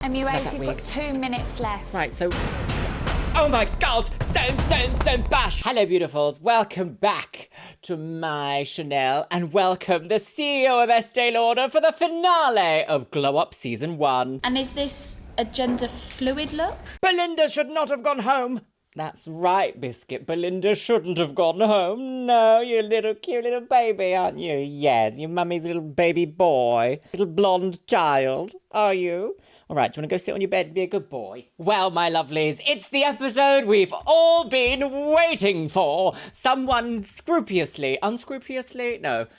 MUAs, you've got 2 minutes left. Right, so... Oh my God! Don't bash! Hello, beautifuls. Welcome back to my Chanel, and welcome the CEO of Estee Lauder for the finale of Glow Up Season 1. And is this a gender fluid look? Belinda should not have gone home. That's right, Biscuit. Belinda shouldn't have gone home. No, you little cute little baby, aren't you? Yes, your mummy's little baby boy. Little blonde child, are you? All right, do you want to go sit on your bed and be a good boy? Well, my lovelies, it's the episode we've all been waiting for. Someone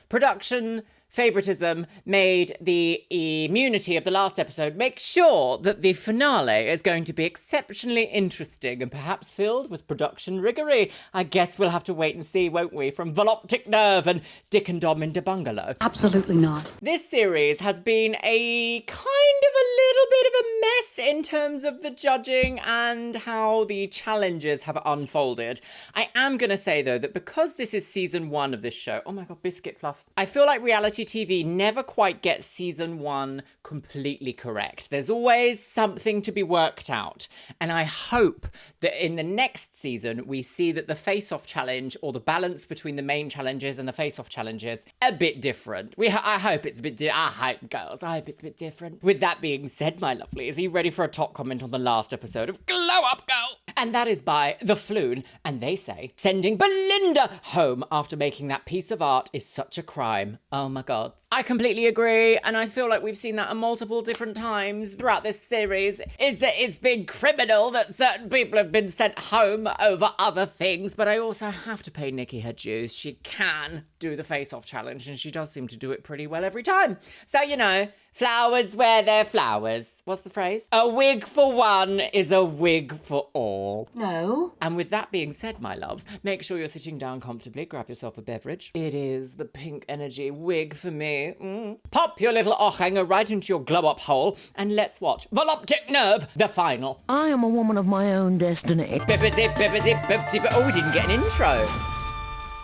production favoritism made the immunity of the last episode make sure that the finale is going to be exceptionally interesting and perhaps filled with production riggery. I guess we'll have to wait and see, won't we, from Voloptic Nerve and Dick and Dom in the Bungalow. Absolutely not. This series has been a kind of a little bit of a mess in terms of the judging and how the challenges have unfolded. I am going to say, though, that because this is season 1 of this show, oh my God, Biscuit Fluff, I feel like reality TV never quite gets season 1 completely correct. There's always something to be worked out. And I hope that in the next season, we see that the face-off challenge or the balance between the main challenges and the face-off challenges a bit different. I hope it's a bit I hope it's a bit different. With that being said, my lovelies, are you ready for a top comment on the last episode of Glow Up Girl? And that is by The Floon, and they say, sending Belinda home after making that piece of art is such a crime. Oh my God. I completely agree, and I feel like we've seen that multiple different times throughout this series, is that it's been criminal that certain people have been sent home over other things, but I also have to pay Nikki her dues. She can do the face-off challenge, and she does seem to do it pretty well every time. So, you know, flowers where they're flowers. What's the phrase? A wig for one is a wig for all. No. And with that being said, my loves, make sure you're sitting down comfortably, grab yourself a beverage. It is the pink energy wig for me. Pop your little ochanger right into your glow-up hole, and let's watch Voloptic Nerve, the final. I am a woman of my own destiny. Bibbidi, bibbidi, bibbidi, oh, we didn't get an intro.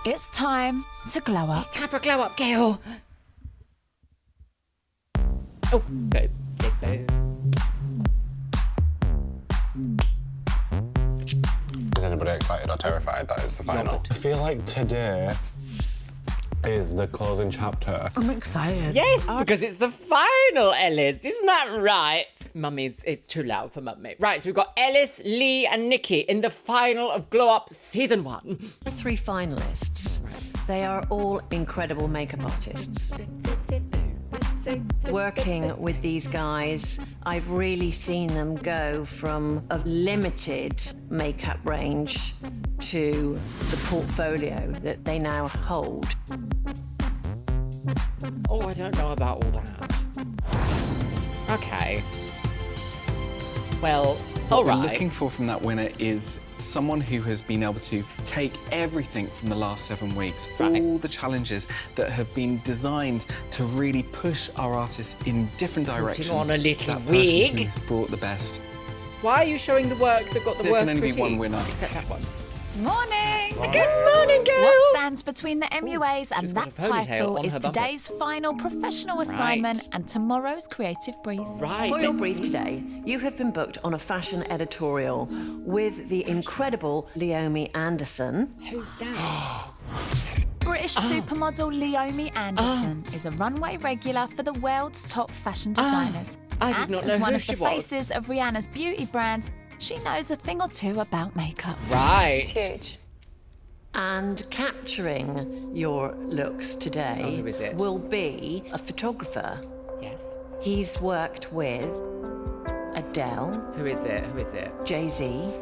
It's time to glow up. It's time for Glow Up Girl. Oh, babe. Is anybody excited or terrified that is the final? I feel like today is the closing chapter. I'm excited. Yes, because it's the final, Ellis. Isn't that right? Mummy's, it's too loud for Mummy. Right, so we've got Ellis, Lee, and Nikki in the final of Glow Up Season 1. The 3 finalists, they are all incredible makeup artists. Working with these guys, I've really seen them go from a limited makeup range to the portfolio that they now hold. Oh, I don't know about all that. Okay. Well, all What we're right. looking for from that winner is someone who has been able to take everything from the last 7 weeks, Right. all the challenges that have been designed to really push our artists in different directions. on a little that wig. person who's brought the best. Why are you showing the work that got the There worst can only be critiques? one winner. Except that one. Morning! Good morning, girl! What stands between the MUAs and she's got that a ponytail title on is her bum today's final professional assignment and tomorrow's creative brief. Right. For your brief today, you have been booked on a fashion editorial with the incredible Leomi Anderson. Who's that? British supermodel Leomi Anderson is a runway regular for the world's top fashion designers. I did and not know as one who of she the was. faces of Rihanna's beauty brand, she knows a thing or two about makeup. Right. And capturing your looks today who is it? will be a photographer. Yes. He's worked with Adele, Who is it? Who is it? Jay-Z,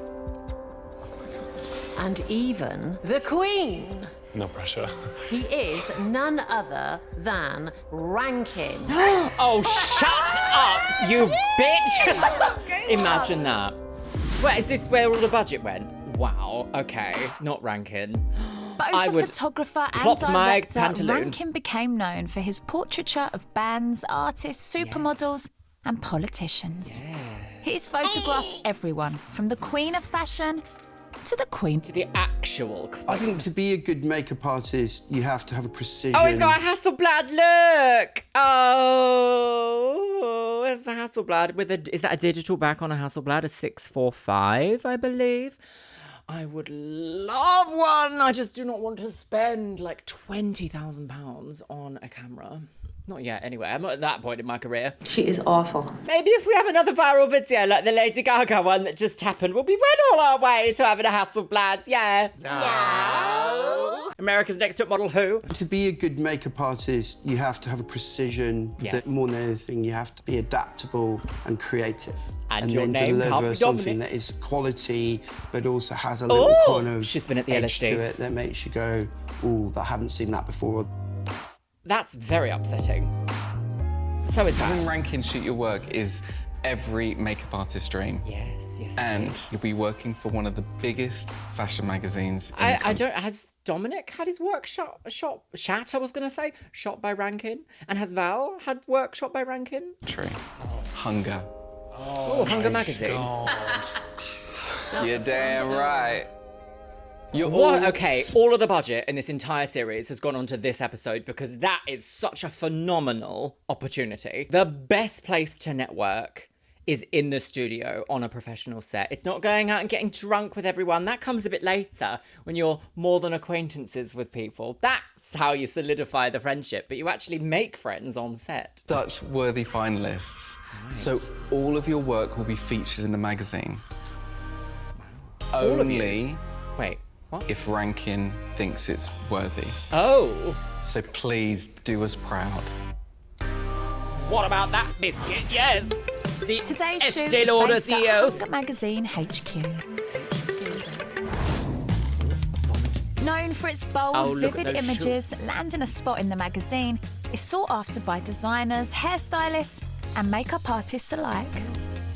and even the Queen. No pressure. He is none other than Rankin. Oh, shut up, you bitch! Imagine that. Wait, is this where all the budget went? Wow, okay, not Rankin. Both I a would photographer and plop my director, pantaloon. Rankin became known for his portraiture of bands, artists, supermodels, and politicians. He's photographed everyone, from the Queen of Fashion to the Queen. To the actual Queen. I think to be a good makeup artist, you have to have a precision. Oh, he's got a Hasselblad look! Oh, Oh, it's the Hasselblad is that a digital back on a Hasselblad? A 645, I believe. I would love one. I just do not want to spend like £20,000 on a camera. Not yet, anyway. I'm not at that point in my career. She is awful. Maybe if we have another viral video like the Lady Gaga one that just happened, we'll be well on our way to having a Hasselblad. Yeah. No. America's Next Top Model who? To be a good makeup artist, you have to have a precision. Yes. That more than anything, you have to be adaptable and creative. And your then name can't deliver be something Dominic. that is quality, but also has a little kind of she's been at the edge LSD. to it that makes you go, ooh, I haven't seen that before. That's very upsetting. So is Having that. Rankin shoot your work is every makeup artist's dream. Yes, it And is. you'll be working for one of the biggest fashion magazines in the I country. don't. Has Dominic had his work shot by Rankin? And has Val had work shot by Rankin? Hunger. Oh, Hunger magazine. You're damn right. You're What? all- Okay, all of the budget in this entire series has gone onto this episode because that is such a phenomenal opportunity. The best place to network is in the studio on a professional set. It's not going out and getting drunk with everyone. That comes a bit later when you're more than acquaintances with people. That's how you solidify the friendship, but you actually make friends on set. Such worthy finalists. So all of your work will be featured in the magazine. All of you? Only Wait, what? if Rankin thinks it's worthy. Oh, So please do us proud. what about that biscuit? Yes. The Today's shoot Estee is Lauder based at CEO. Hunger Magazine HQ. Known for its bold, Oh, look at vivid those images, landing a spot in the magazine is sought after by designers, hairstylists, and makeup artists alike.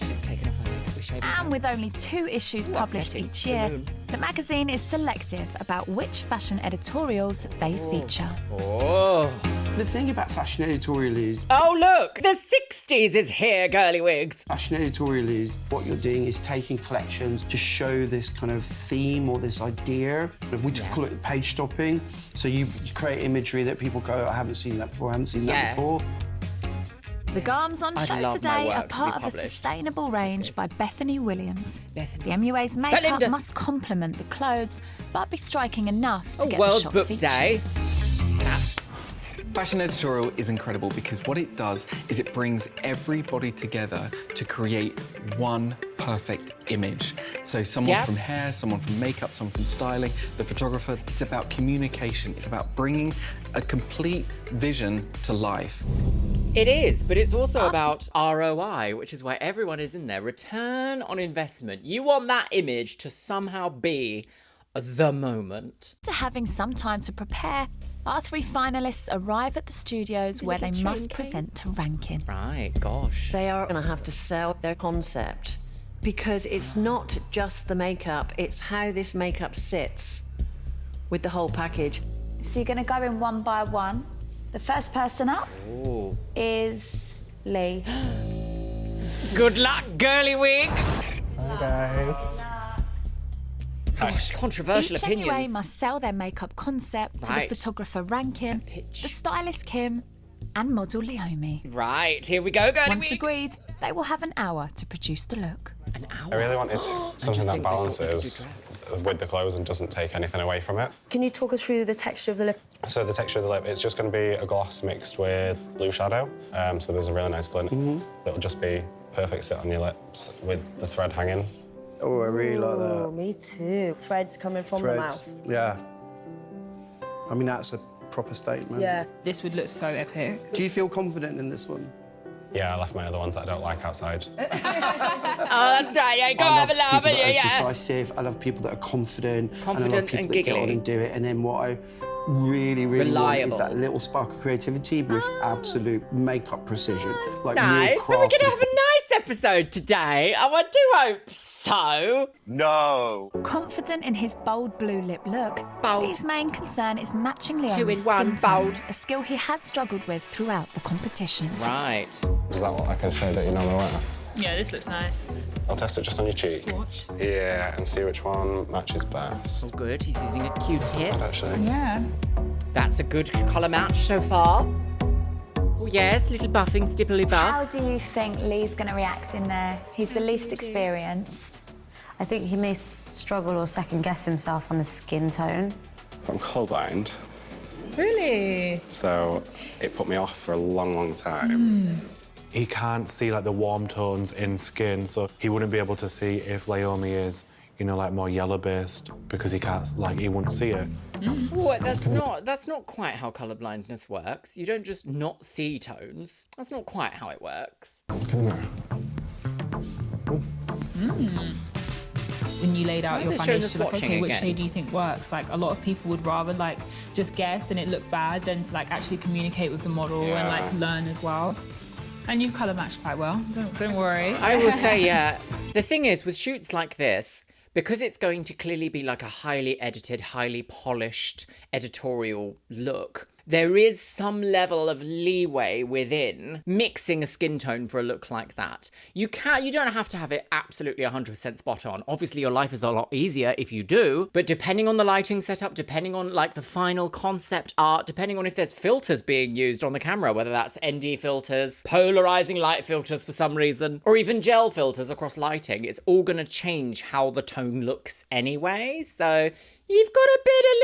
She's taken off her makeup with shaving And foam. with only 2 issues published upsetting. each The year, moon. the magazine is selective about which fashion editorials they feature. Oh. The thing about fashion editorial is, Oh, look! The 60s is here, girly wigs. fashion editorial is what you're doing is taking collections to show this kind of theme or this idea. We just call it page stopping. So you create imagery that people go, I haven't seen that before, I haven't seen that Yes. before. The garms on I'd show love my today work are to be part of a published. sustainable range by Bethany Williams. Bethany. The MUA's makeup Belinda. must complement the clothes, but be striking enough to A get the World shot Book featured. Day. Fashion editorial is incredible because what it does is it brings everybody together to create one perfect image. So someone Yep. from hair, someone from makeup, someone from styling, the photographer. It's about communication. It's about bringing a complete vision to life. It is, but it's also about ROI, which is why everyone is in there. Return on investment. You want that image to somehow be the moment. After having some time to prepare, our 3 finalists arrive at the studios where they must present to Rankin. Right, gosh. They are going to have to sell their concept because it's not just the makeup, it's how this makeup sits with the whole package. So you're going to go in one by one. The first person up is Lee. Good luck, girly wig. Hi, guys. Gosh, controversial Each MUA opinions. must sell their makeup concept to Right. the photographer Rankin, pitch. the stylist Kim, and model Leomi. Right, here we go, girly Once wig. agreed, they will have an hour to produce the look. An hour. I really wanted something that think they thought we could do balances with the clothes and doesn't take anything away from it. Can you talk us through the texture of the lip? So the texture of the lip, it's just going to be a gloss mixed with blue shadow. So there's a really nice glint. It'll just be perfect sit on your lips with the thread hanging. Oh, I really like Oh, that. me too. Threads coming from Threads. the mouth. Yeah. I mean, that's a proper statement. Yeah. This would look so epic. Do you feel confident in this one? Yeah, I left my other ones that I don't like outside. Oh, that's right, yeah, go I have a love laugh, people that are yeah. decisive. I love people that are confident. Confident and I love people and that get giggly. on and do it. And then what I really want Reliable. is that little spark of creativity with absolute makeup precision. Like Nice. real So we're going to crafty. have a nice episode today. Oh, I do hope so. No. Confident in his bold blue lip look, Bold. Lee's main concern is matching Leomi's 2 in 1, skin tone, bold. a skill he has struggled with throughout the competition. Right. Is that what I can show that you normally wear? Yeah, this looks nice. I'll test it just on your cheek. Swatch. Yeah, and see which one matches Oh, best. good. He's using a Q-tip. Actually. Yeah. That's a good colour match so far. Oh, yes, little buffing, stipply buff. How do you think Lee's going to react in there? He's the least experienced. I think he may struggle or second guess himself on the skin tone. I'm colourblind, Really? so it put me off for a long, long time. He can't see like the warm tones in skin, so he wouldn't be able to see if Laomi is, you know, like more yellow based because he can't, like, he wouldn't see it. What? That's not quite how colour blindness works. You don't just not see tones. That's not quite how it works. Look in there. When you laid out your they're showing foundation, the like, okay, swatching which again. shade do you think works? Like, a lot of people would rather, like, just guess and it look bad than to, like, actually communicate with the model and, like, learn as well. And you've colour matched quite well, don't worry. I will say, yeah. The thing is, with shoots like this, because it's going to clearly be like a highly edited, highly polished editorial look, there is some level of leeway within mixing a skin tone for a look like that. You don't have to have it absolutely 100% spot on. Obviously, your life is a lot easier if you do, but depending on the lighting setup, depending on like the final concept art, depending on if there's filters being used on the camera, whether that's ND filters, polarizing light filters for some reason, or even gel filters across lighting, it's all gonna change how the tone looks anyway. So you've got a bit of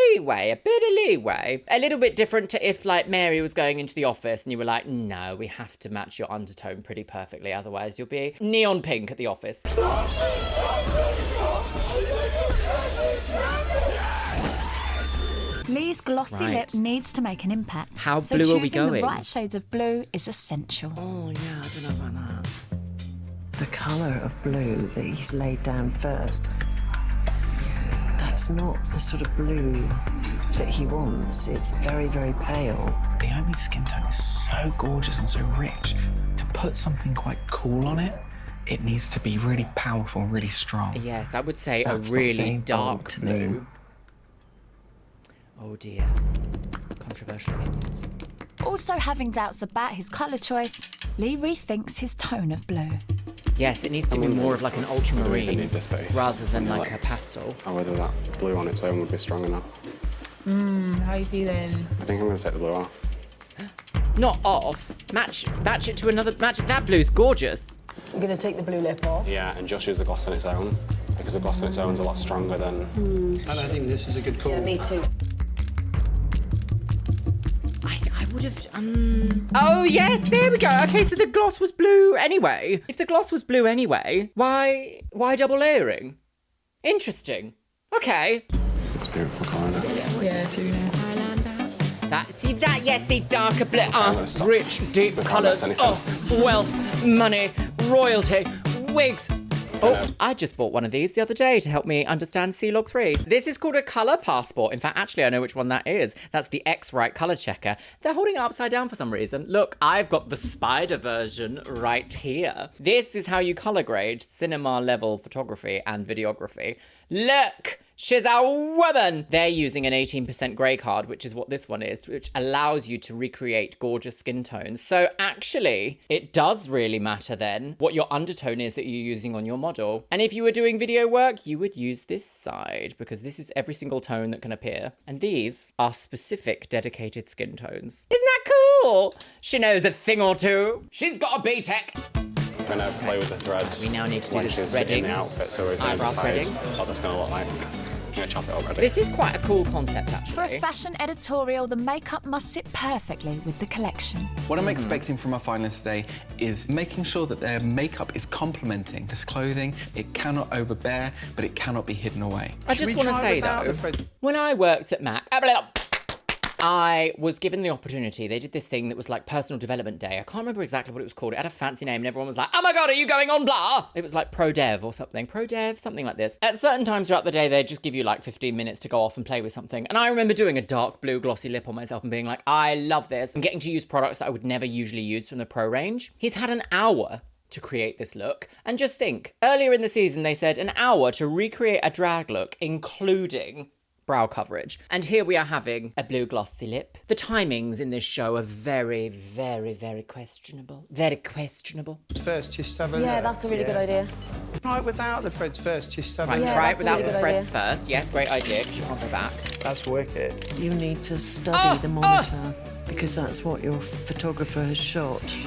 leeway. A little bit different to if, like, Mary was going into the office and you were like, no, we have to match your undertone pretty perfectly, otherwise you'll be neon pink at the office. Lee's glossy Right. lip needs to make an impact. How so blue are we choosing the going? right shades of blue is essential. Oh, yeah, I don't know about that. The colour of blue that he's laid down first, that's not the sort of blue that he wants. It's very, very pale. Naomi's skin tone is so gorgeous and so rich. To put something quite cool on it, it needs to be really powerful, really strong. Yes, I would say That's a not really saying bold dark to me. blue. Oh dear. Controversial opinions. Also having doubts about his colour choice, Lee rethinks his tone of blue. Yes, it needs to be more of like an I don't even ultramarine need this base rather than on the like a lips. pastel. Or whether that blue on its own would be strong enough. How are you feeling? I think I'm going to take the blue off. Not off. Match it to another. That blue's gorgeous. I'm going to take the blue lip off. Yeah, and just use the gloss on its own, because the gloss on its own is a lot stronger than... And I think this is a good call. Yeah, me too. I would have. Oh yes, there we go. Okay, so the gloss was blue anyway. If the gloss was blue anyway, why double layering? Interesting. Okay. It's beautiful colour, isn't it? Yeah, too. Yes, the darker blue. gonna stop. Rich, deep can't colours. miss anything. Oh, wealth, money, royalty, wigs. Oh, I just bought one of these the other day to help me understand C-Log 3. This is called a colour passport. In fact, actually, I know which one that is. That's the X-Right colour checker. They're holding it upside down for some reason. Look, I've got the spider version right here. This is how you colour grade cinema level photography and videography. Look! She's a woman! They're using an 18% grey card, which is what this one is, which allows you to recreate gorgeous skin tones. So actually, it does really matter then what your undertone is that you're using on your model. And if you were doing video work, you would use this side, because this is every single tone that can appear. And these are specific dedicated skin tones. Isn't that cool? She knows a thing or two. She's got a B-Tech. I'm going to play with the thread. We now need to do when this she's threading. in the outfit, so we're going to Eyebrow decide threading. what that's going to look like. I'm going to chop it already. This is quite a cool concept, For a actually. fashion editorial, the makeup must sit perfectly with the collection. What I'm expecting from our finalists today is making sure that their makeup is complementing this clothing. It cannot overbear, but it cannot be hidden away. I just want to say, though, when I worked at Mac, I was given the opportunity. They did this thing that was like personal development day. I can't remember exactly what it was called. It had a fancy name and everyone was like, oh my God, are you going on blah? It was like pro dev or something. Pro dev, something like this. At certain times throughout the day, they'd just give you like 15 minutes to go off and play with something. And I remember doing a dark blue glossy lip on myself and being like, I love this. I'm getting to use products that I would never usually use from the pro range. He's had an hour to create this look. And just think, earlier in the season, they said an hour to recreate a drag look, including brow coverage. And here we are having a blue glossy lip. The timings in this show are very, very, very questionable. Very questionable. First, just have a Yeah, look. that's a really good idea. Try it without the threads first, just have a Right, look. try it that's a without really the good threads idea. first. Yes, great idea, because you can't go back. That's wicked. You need to study the monitor. because that's what your photographer has shot.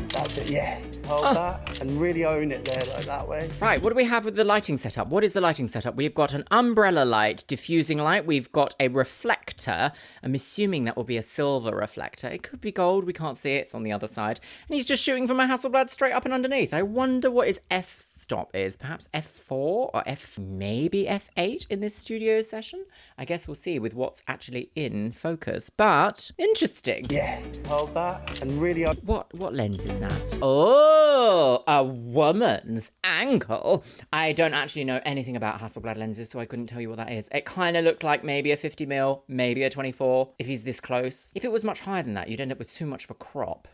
That's it, yeah. Hold that and really own it there, like that way. Right, what do we have with the lighting setup? What is the lighting setup? We've got an umbrella light, diffusing light. We've got a reflector. I'm assuming that will be a silver reflector. It could be gold. We can't see it. It's on the other side. And he's just shooting from a Hasselblad straight up and underneath. I wonder what his f-stop is. Perhaps f4 or maybe f8 in this studio session? I guess we'll see with what's actually in focus. But interesting. Yeah, hold that and really own. What lens is that? Oh, a woman's angle. I don't actually know anything about Hasselblad lenses, so I couldn't tell you what that is. It kind of looked like maybe a 50mm, maybe a 24, if he's this close. If it was much higher than that, you'd end up with too much of a crop.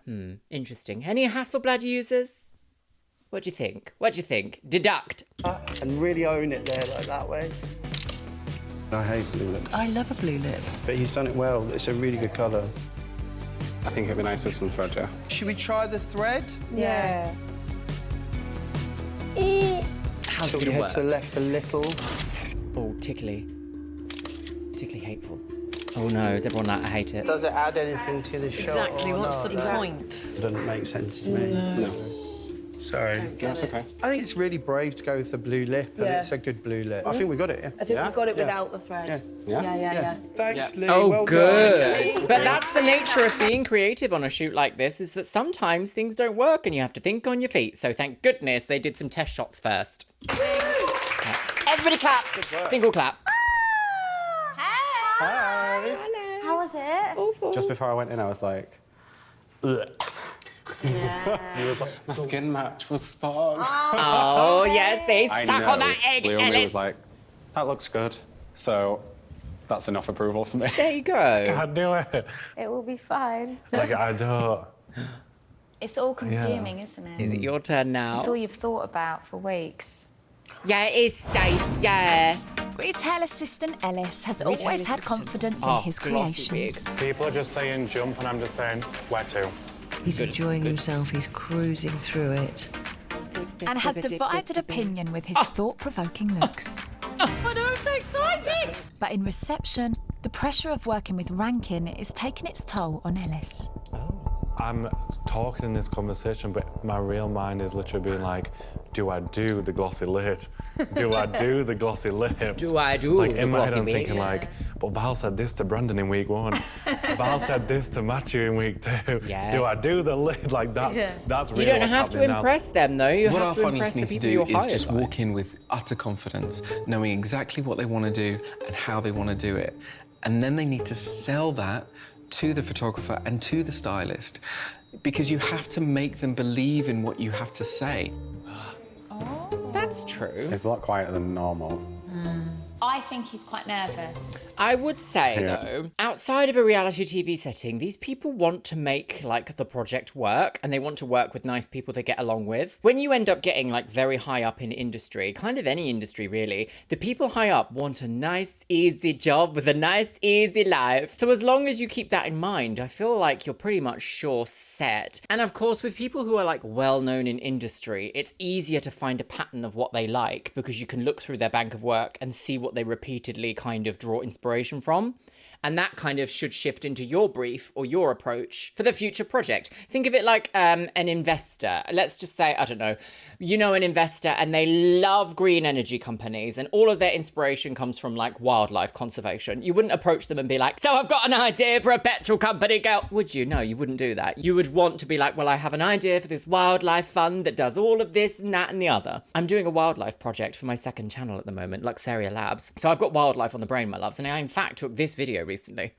Interesting. Any Hasselblad users? What do you think? What do you think? Deduct. And really own it there, like that way. I hate blue lip. I love a blue lip. But he's done it well. It's a really good colour. I think it'd be nice with some thread, yeah. Should we try the thread? Yeah. How's it Should we gonna head work? to the left a little? Oh, tickly. Tickly hateful. Oh no, is everyone like, I hate it? Does it add anything to the shot? Exactly, or what's not? the point? It doesn't make sense to me. No. Sorry. That's okay. I think it's really brave to go with the blue lip, and Yeah. it's a good blue lip. I think we got it, yeah? I think we got it Yeah. without the thread. Yeah? Yeah. Thanks, Lee. Oh, well good. done. But that's the nature of being creative on a shoot like this, is that sometimes things don't work and you have to think on your feet. So thank goodness they did some test shots first. Everybody clap. Single clap. Hi. How was it? Just before I went in, I was like, ugh. Yeah. My skin match was spot on. Oh, yes, they I suck know. on that egg, Leo Ellis. was like, that looks good. So that's enough approval for me. There you go. I do it. It will be fine. Like, I don't. It's all consuming, isn't it? Is it your turn now? It's all you've thought about for weeks. Yeah, it is, Stace, yeah. Retail assistant Ellis has always had confidence in his glossy creations. People are just saying jump, and I'm just saying where to. He's enjoying himself, he's cruising through it. And has divided opinion with his thought-provoking looks. But I'm so excited! But in reception, the pressure of working with Rankin is taking its toll on Ellis. I'm talking in this conversation, but my real mind is literally being like, do I do the glossy lid? Do I do the glossy lip? Do I do like, the in my head, glossy I'm lip? thinking like, but Val said this to Brandon in week 1. Val said this to Matthew in week 2. Yes. Do I do the lid? Like, that's really You don't what's have to happening now. impress them, though. You What our have to impress finalists the need to people do you're is hired just by. walk in with utter confidence, knowing exactly what they want to do and how they want to do it. And then they need to sell that to the photographer and to the stylist, because you have to make them believe in what you have to say. That's true. It's a lot quieter than normal. I think he's quite nervous. I would say, Yeah. though, outside of a reality TV setting, these people want to make, like, the project work, and they want to work with nice people they get along with. When you end up getting, like, very high up in industry, kind of any industry, really, the people high up want a nice, easy job with a nice, easy life. So as long as you keep that in mind, I feel like you're pretty much sure set. And, of course, with people who are, like, well-known in industry, it's easier to find a pattern of what they like, because you can look through their bank of work and see what they repeatedly kind of draw inspiration from. And that kind of should shift into your brief or your approach for the future project. Think of it like an investor. Let's just say, I don't know, you know an investor and they love green energy companies and all of their inspiration comes from like wildlife conservation. You wouldn't approach them and be like, so I've got an idea for a petrol company, girl. Would you? No, you wouldn't do that. You would want to be like, well, I have an idea for this wildlife fund that does all of this and that and the other. I'm doing a wildlife project for my second channel at the moment, Luxeria Labs. So I've got wildlife on the brain, my loves. And I, in fact, took this video recently.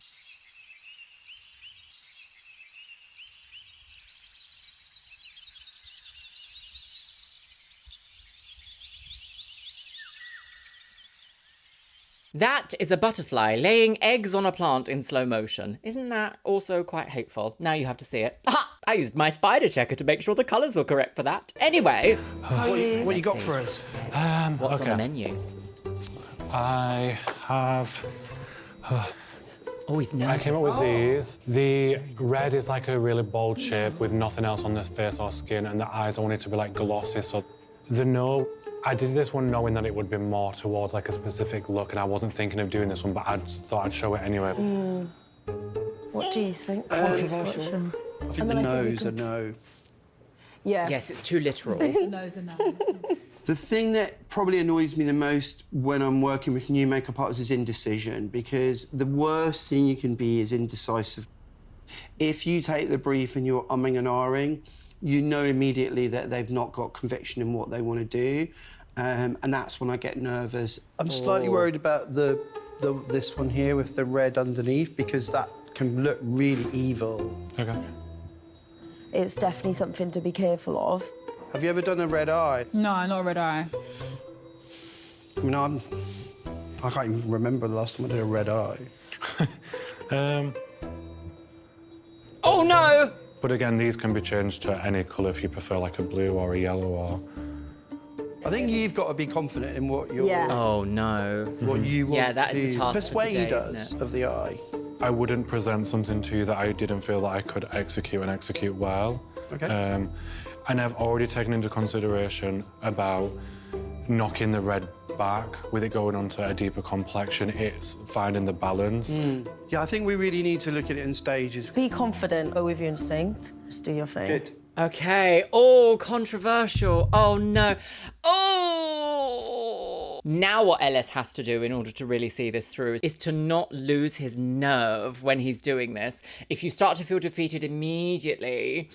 That is a butterfly laying eggs on a plant in slow motion. Isn't that also quite hateful? Now you have to see it. Aha! I used my spider checker to make sure the colours were correct for that. Anyway. What you got for us? What's okay. on the menu? I have... Oh, he's nervous. I came up with these. The red is like a really bold shape with nothing else on the face or skin, and the eyes I want it to be like glossy, so the no I did this one knowing that it would be more towards like a specific look, and I wasn't thinking of doing this one, but I just thought I'd show it anyway. What do you think? Controversial. I think the nose, a no. Yeah. Yes, it's too literal. Nose and nose. The thing that probably annoys me the most when I'm working with new makeup artists is indecision, because the worst thing you can be is indecisive. If you take the brief and you're umming and ahhing, you know immediately that they've not got conviction in what they want to do, and that's when I get nervous. I'm slightly worried about this one here with the red underneath, because that can look really evil. Okay. It's definitely something to be careful of. Have you ever done a red eye? No, not a red eye. I mean, I can't even remember the last time I did a red eye. Oh no! But again, these can be changed to any colour if you prefer, like a blue or a yellow or... I think you've got to be confident in what you're... Oh no. What you want Yeah, that to is the task for persuade today, us isn't it? of the eye. I wouldn't present something to you that I didn't feel that I could execute and execute well. Okay. And I've already taken into consideration about knocking the red back, with it going onto a deeper complexion. It's finding the balance. Yeah, I think we really need to look at it in stages. Be confident, go with your instinct. Just do your thing. Good. Okay. Oh, controversial. Oh no. Oh! Now what Ellis has to do in order to really see this through is to not lose his nerve when he's doing this. If you start to feel defeated immediately,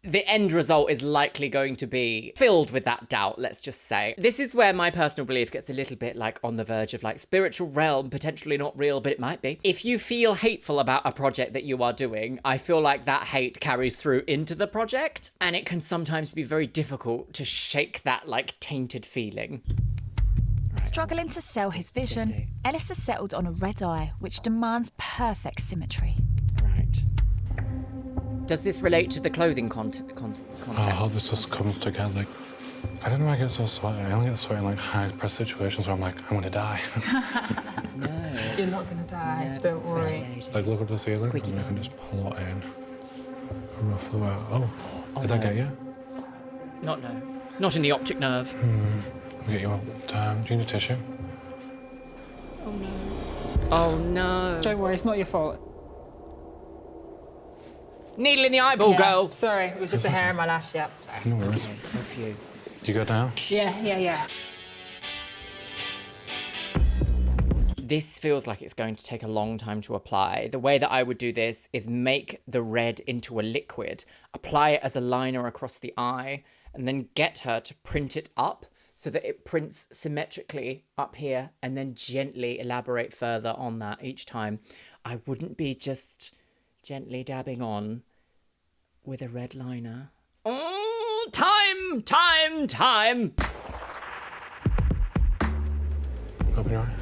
the end result is likely going to be filled with that doubt, let's just say. This is where my personal belief gets a little bit like on the verge of like spiritual realm, potentially not real, but it might be. If you feel hateful about a project that you are doing, I feel like that hate carries through into the project, and it can sometimes be very difficult to shake that like tainted feeling. Struggling to sell his vision, Ellis has settled on a red eye, which demands perfect symmetry. Right. Does this relate to the clothing concept? I hope this just comes together. I don't know why I get so sweaty. I only get sweaty in like high-press situations where I'm like, I'm gonna die. No. You're not going to die, don't worry. Like, look at the ceiling, Squeaky and I can just pull it in. Ruffle it out. Oh, did no. that get you? Not in the optic nerve. I'll get you up. Do you need a tissue? Oh no. Don't worry, it's not your fault. Needle in the eyeball, girl. Sorry, it was just a hair in my lash, yeah. No worries. A few. You go down? Yeah. This feels like it's going to take a long time to apply. The way that I would do this is make the red into a liquid, apply it as a liner across the eye, and then get her to print it up so that it prints symmetrically up here, and then gently elaborate further on that each time. I wouldn't be just gently dabbing on with a red liner. Oh, time! Open your eye.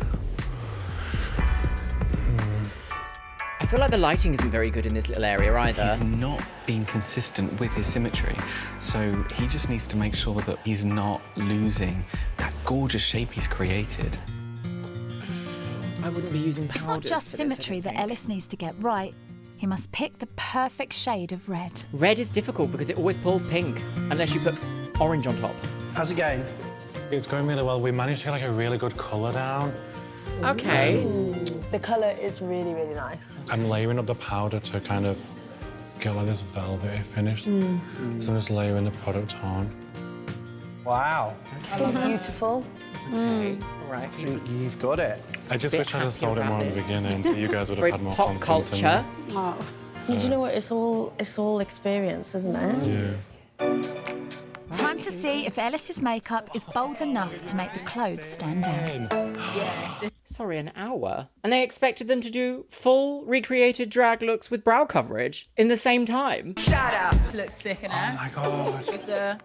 I feel like the lighting isn't very good in this little area either. He's not being consistent with his symmetry, so he just needs to make sure that he's not losing that gorgeous shape he's created. I wouldn't be using powders. It's not just for this, symmetry I that don't think. Ellis needs to get right. He must pick the perfect shade of red. Red is difficult because it always pulls pink, unless you put orange on top. How's it going? It's going really well. We managed to get like a really good colour down. Okay. The colour is really, really nice. I'm layering up the powder to kind of get like this velvety finish. So I'm just layering the product on. Wow. Skin's beautiful. Okay. All right. I think you've got it. I just Bit wish I'd have happy sold it more in about the this. beginning, so you guys would have Very had more pop confidence in culture. me. Oh. Do you know what? It's all experience, isn't it? Yeah. Time to see if Ellis's makeup is bold enough to make the clothes stand out. Sorry, an hour? And they expected them to do full recreated drag looks with brow coverage in the same time? Looks sick, innit? Oh my god. With the...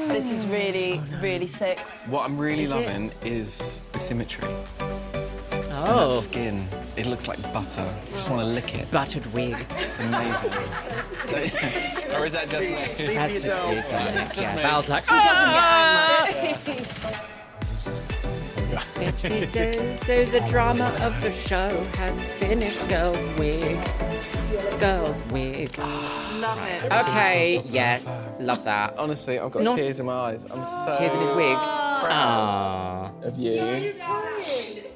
This is really, really sick. What I'm really loving is the symmetry. And Oh. that skin, it looks like butter. You just want to lick it. Buttered wig. It's amazing. Or is that just me? That's just yourself. you, Val. Just Yeah, me. Val's like, so the drama of the show has finished, girls. Wig. Girl's wig. Love it. Okay, yes, love that. Honestly, I've got not- tears in my eyes. I'm so Tears in his wig. proud Aww. of you.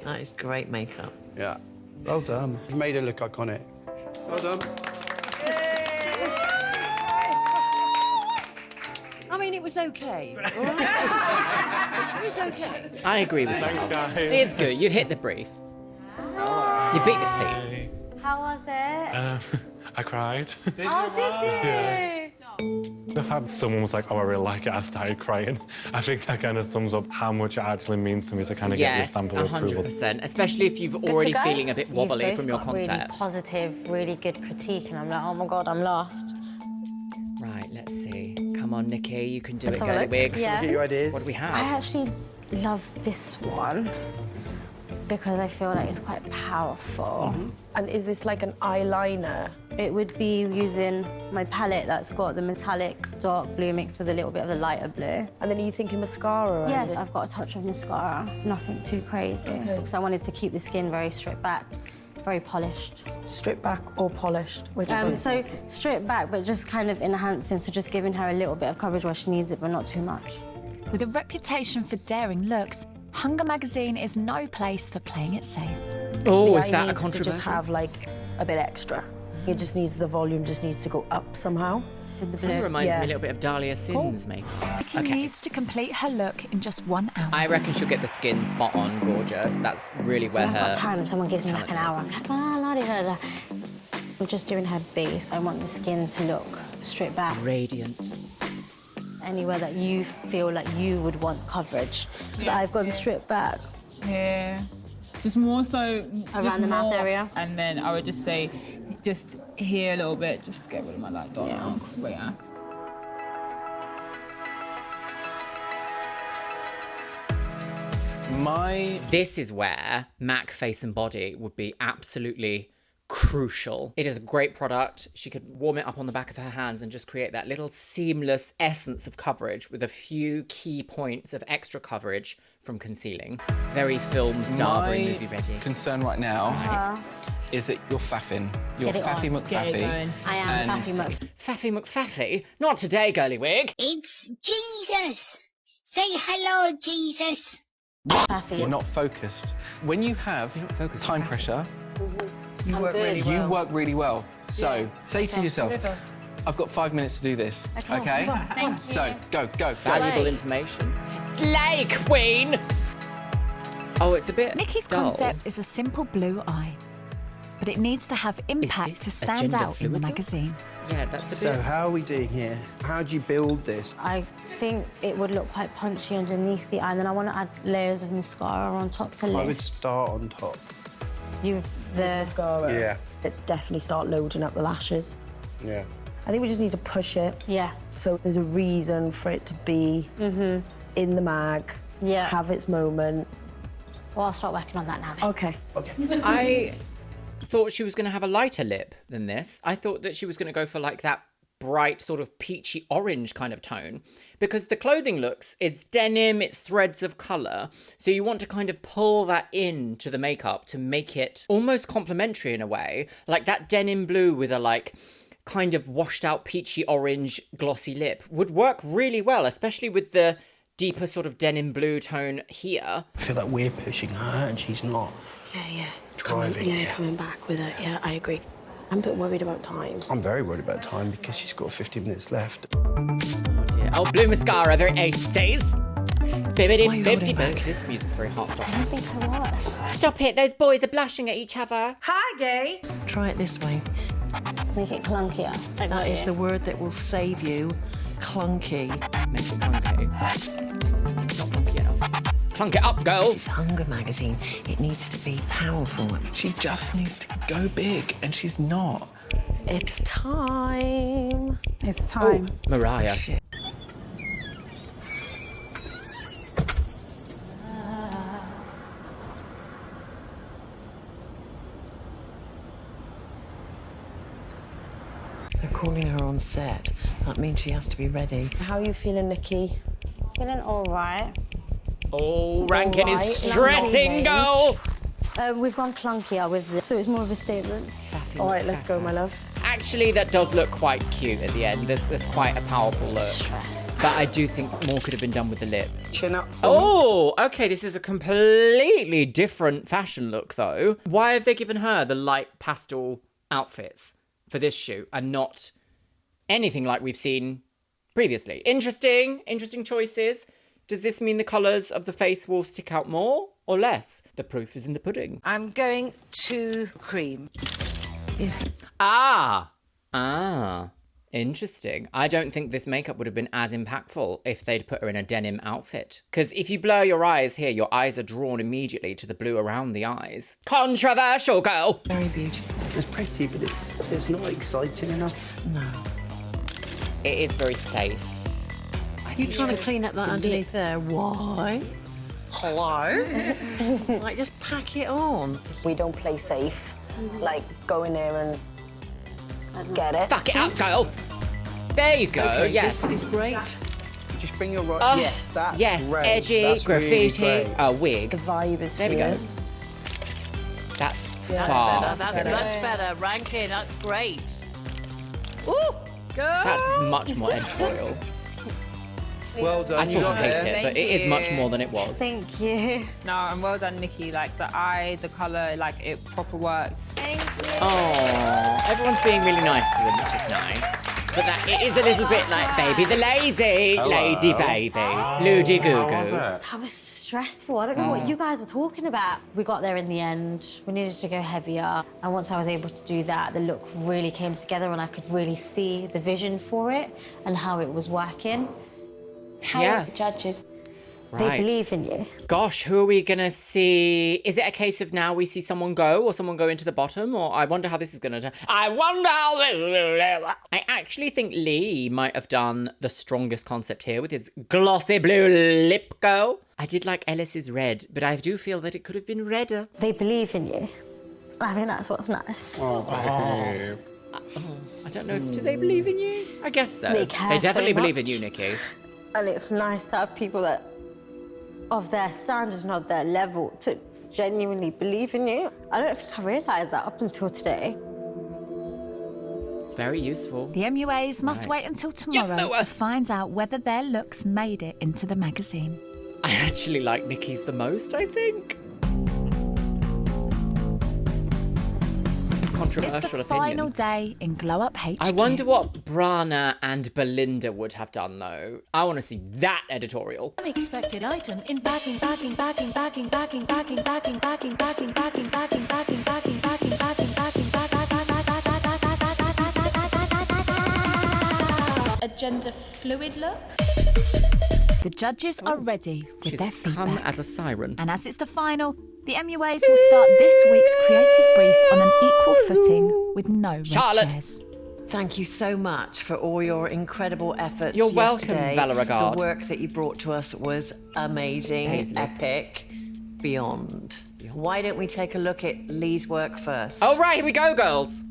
That is great makeup. Yeah. Well done. You've made her look iconic. Well done. I mean, it was okay. All right? It was okay. I agree with you. Thanks, guys. It's good. You hit the brief. You beat the scene. How was it? I cried. Oh, did you? Yeah. The fact someone was like, oh, I really like it, I started crying. I think that kind of sums up how much it actually means to me to kind of get this Yes, stamp of approval. 100%. Especially if you've already feeling a bit wobbly You've from both your got really concept. positive, really good critique, and I'm like, oh my god, I'm lost. Right, let's see. Come on, Nikki, you can do Let's it, have a girly look. wig. Yeah. Get your ideas. What do we have? I actually love this one because I feel like it's quite powerful. And is this like an eyeliner? It would be using my palette that's got the metallic dark blue mixed with a little bit of the lighter blue. And then are you thinking mascara? or Yes, is it- I've got a touch of mascara, nothing too crazy. Because I wanted to keep the skin very stripped back, very polished. Stripped back or polished? Which one? So stripped back, but just kind of enhancing, so just giving her a little bit of coverage where she needs it, but not too much. With a reputation for daring looks, Hunger Magazine is no place for playing it safe. Oh, the is eye that a needs to controversial? just have like a bit extra. It just needs the volume just needs to go up somehow. This reminds me a little bit of Dahlia Sin's makeup. Vicky needs to complete her look in just 1 hour. I reckon she'll get the skin spot on gorgeous. That's really where I've her... got time, someone gives me like an hour. I'm like, la-di-da-da. I'm just doing her base. I want the skin to look stripped back. Radiant. Anywhere that you feel like you would want coverage. Because I've gone stripped back. Here. Just more so... Around the mouth area? And then I would just say, just here a little bit, just to get rid of my light dot. Yeah. But yeah. This is where MAC Face and Body would be absolutely crucial. It is a great product. She could warm it up on the back of her hands and just create that little seamless essence of coverage with a few key points of extra coverage from concealing. Very film star, very movie ready. Concern right now is that you're faffing. You're Get it on. faffy Get it McFaffy. going. I am And- Faffy Muck. Faffy McFaffy? Not today, girly wig. It's Jesus. Say hello, Jesus. Faffy. You're not focused. When you have focused, time you're pressure, You work really you well. work really well. So say to yourself, I've got 5 minutes to do this. Okay? Thank you. So go. Valuable information. Slay, queen! Oh, it's a bit Nikki's dull. concept is a simple blue eye, but it needs to have impact this to a stand gender out in the fluid look? magazine. Yeah, that's a So bit... how are we doing here? How do you build this? I think it would look quite punchy underneath the eye, and then I want to add layers of mascara on top to I would lift. start on top. You the Mascara. Yeah. Let's definitely start loading up the lashes. Yeah. I think we just need to push it. yeah. So there's a reason for it to be in the mag, Yeah. have its moment. Well, I'll start working on that now. Then. Okay. I thought she was going to have a lighter lip than this. I thought that she was going to go for like that bright sort of peachy orange kind of tone, because the clothing looks, it's denim, it's threads of colour, so you want to kind of pull that into the makeup to make it almost complementary in a way, like that denim blue with a like kind of washed out peachy orange glossy lip would work really well, especially with the deeper sort of denim blue tone here. I feel like we're pushing her and she's not Yeah. driving. Coming back with it. Yeah, I agree. I'm a bit worried about time. I'm very worried about time because she's got 50 minutes left. Oh dear. Oh, blue mascara, very 80s. Bibbidi Why are you bibbidi holding boo. back? This music's very hot. Stop. I don't think I was. Stop it, those boys are blushing at each other. Try it this way. Make it clunkier. I got That is it. the word that will save you. Clunky. Makes it clunky. Not clunky enough. Clunk it up, girl. This is Hunger Magazine. It needs to be powerful. She just needs to go big, and she's not. It's time. It's time. Mariah. Shit. They're calling her on set. That means she has to be ready. How are you feeling, Nikki? Feeling all right. Oh, Rankin is Alright, stressing, lovely. girl. We've gone clunkier with this, so it's more of a statement. feel All right, let's go, my love. Actually, that does look quite cute at the end. There's quite a powerful look. But I do think more could have been done with the lip. Chin up. Oh, okay, this is a completely different fashion look, though. Why have they given her the light pastel outfits for this shoot and not anything like we've seen previously? Interesting choices. Does this mean the colours of the face will stick out more or less? The proof is in the pudding. I'm going to cream. Interesting. I don't think this makeup would have been as impactful if they'd put her in a denim outfit. Because if you blur your eyes here, your eyes are drawn immediately to the blue around the eyes. Controversial, girl! Very beautiful. It's pretty, but it's not exciting enough. No. It is very safe. You trying to clean up that underneath there? Why? Hello? Like, just pack it on. We don't play safe. Like, go in there and get it. Fuck it up, girl! There you go, Okay, yes. this is great. Just bring your right. Yes, that's great. Edgy, That's graffiti, really great. a wig. The vibe is There we go. fierce. That's That's far. better. That's much better. Rankin, that's great. Ooh, girl. That's much more editorial. Well done. I sort of got hate there. it, but it is much more than it was. Thank you. No, and well done, Nikki. Like the eye, the colour, like it proper worked. Thank you. Oh, everyone's being really nice to them, which is nice. But that it is a little bit like baby the lady, lady baby, Loody Goo Goo. That was stressful. I don't know what you guys were talking about. We got there in the end. We needed to go heavier. And once I was able to do that, the look really came together and I could really see the vision for it and how it was working. How are the judges? They believe in you. Gosh, who are we gonna see? Is it a case of now we see someone go or someone go into the bottom? Or I wonder how this is gonna turn. I wonder how this... I actually think Lee might have done the strongest concept here with his glossy blue lip girl. I did like Ellis's red, but I do feel that it could have been redder. They believe in you. I think that's what's nice. I don't know, do they believe in you? I guess so. They care They definitely so believe in much. you, Nikki. And it's nice to have people that, of their standard and of their level, to genuinely believe in you. I don't think I realised that up until today. Very useful. The MUAs must wait until tomorrow to find out whether their looks made it into the magazine. I actually like Nikki's the most, I think. It's Controversial the opinion. final day in Glow Up HQ. I wonder what Brana and Belinda would have done, though. I want to see that editorial. Unexpected item in backing. A gender fluid look. The judges are ready with She's their come feedback. as a siren. And as it's the final, the MUAs will start this week's creative brief on an equal footing with no red Charlotte. chairs. Thank you so much for all your incredible efforts. You're welcome, yesterday. Valoragard. The work that you brought to us was amazing, Paisley. epic, beyond. Why don't we take a look at Lee's work first? Oh, right, here we go, girls.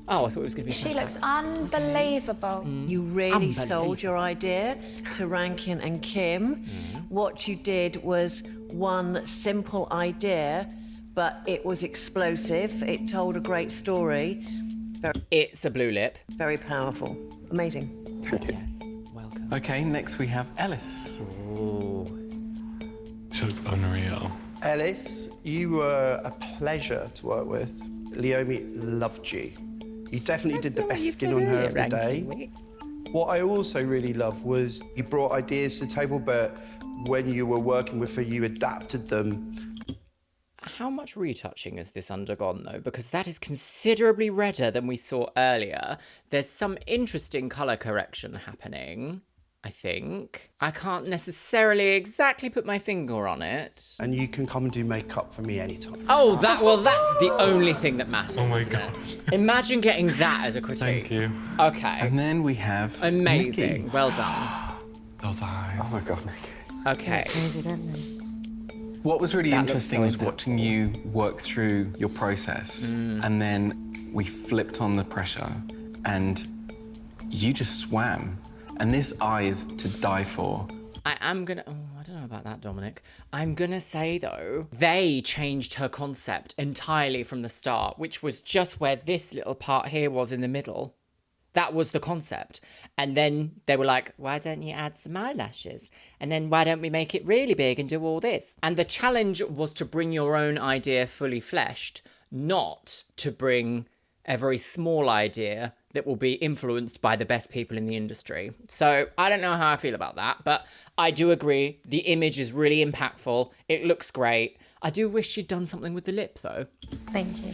Oh, I thought it was going to be She flashback. looks unbelievable. You really sold your idea to Rankin and Kim. What you did was one simple idea, but it was explosive. It told a great story. It's a blue lip. Very powerful. Amazing. Yes, welcome. Okay, next we have Ellis. She looks unreal. Ellis, you were a pleasure to work with. Leomi loved you. You definitely did the best skin on her of the day. What I also really loved was you brought ideas to the table, but when you were working with her, you adapted them. How much retouching has this undergone, though? Because that is considerably redder than we saw earlier. There's some interesting colour correction happening, I think. I can't necessarily exactly put my finger on it. And you can come and do makeup for me anytime. Oh, that's the only thing that matters, Oh my isn't God. it? Imagine getting that as a critique. Thank you. Okay. And then we have Amazing. Nikki. Well done. Those eyes. Oh my God, Nikki. Okay. Crazy, don't they? What was really That looks interesting so was impactful. watching you work through your process, and then we flipped on the pressure, and you just swam. And this eye is to die for. I am gonna. Oh, I don't know about that, Dominic. I'm gonna say, though, they changed her concept entirely from the start, which was just where this little part here was in the middle. That was the concept. And then they were like, why don't you add some eyelashes? And then why don't we make it really big and do all this? And the challenge was to bring your own idea fully fleshed, not to bring a very small idea that will be influenced by the best people in the industry. So I don't know how I feel about that, but I do agree. The image is really impactful. It looks great. I do wish she'd done something with the lip, though. Thank you.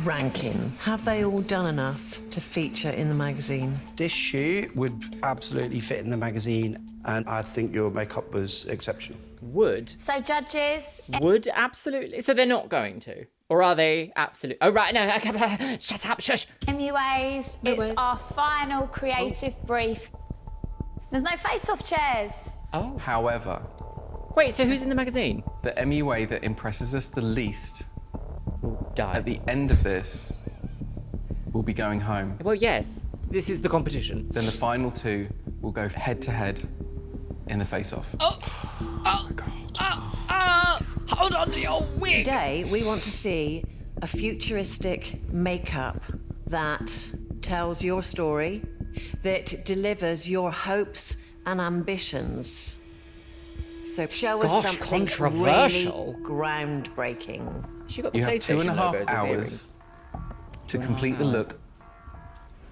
Rankin, have they all done enough to feature in the magazine? This shoot would absolutely fit in the magazine, and I think your makeup was exceptional. Would? So, judges... Would absolutely? So they're not going to? Or are they absolutely? Oh, right, no, shut up, shush. MUAs, it's our final creative brief. There's no face-off chairs. Oh. However... Wait, so who's in the magazine? The MUA that impresses us the least die. At the end of this will be going home. Well, yes, this is the competition. Then the final two will go head-to-head in the face-off. Hold on to your wig! Today, we want to see a futuristic makeup that tells your story, that delivers your hopes and ambitions. So show us something controversial. Really groundbreaking. She got the You have PlayStation 2.5 logos as hours earrings. to complete the look.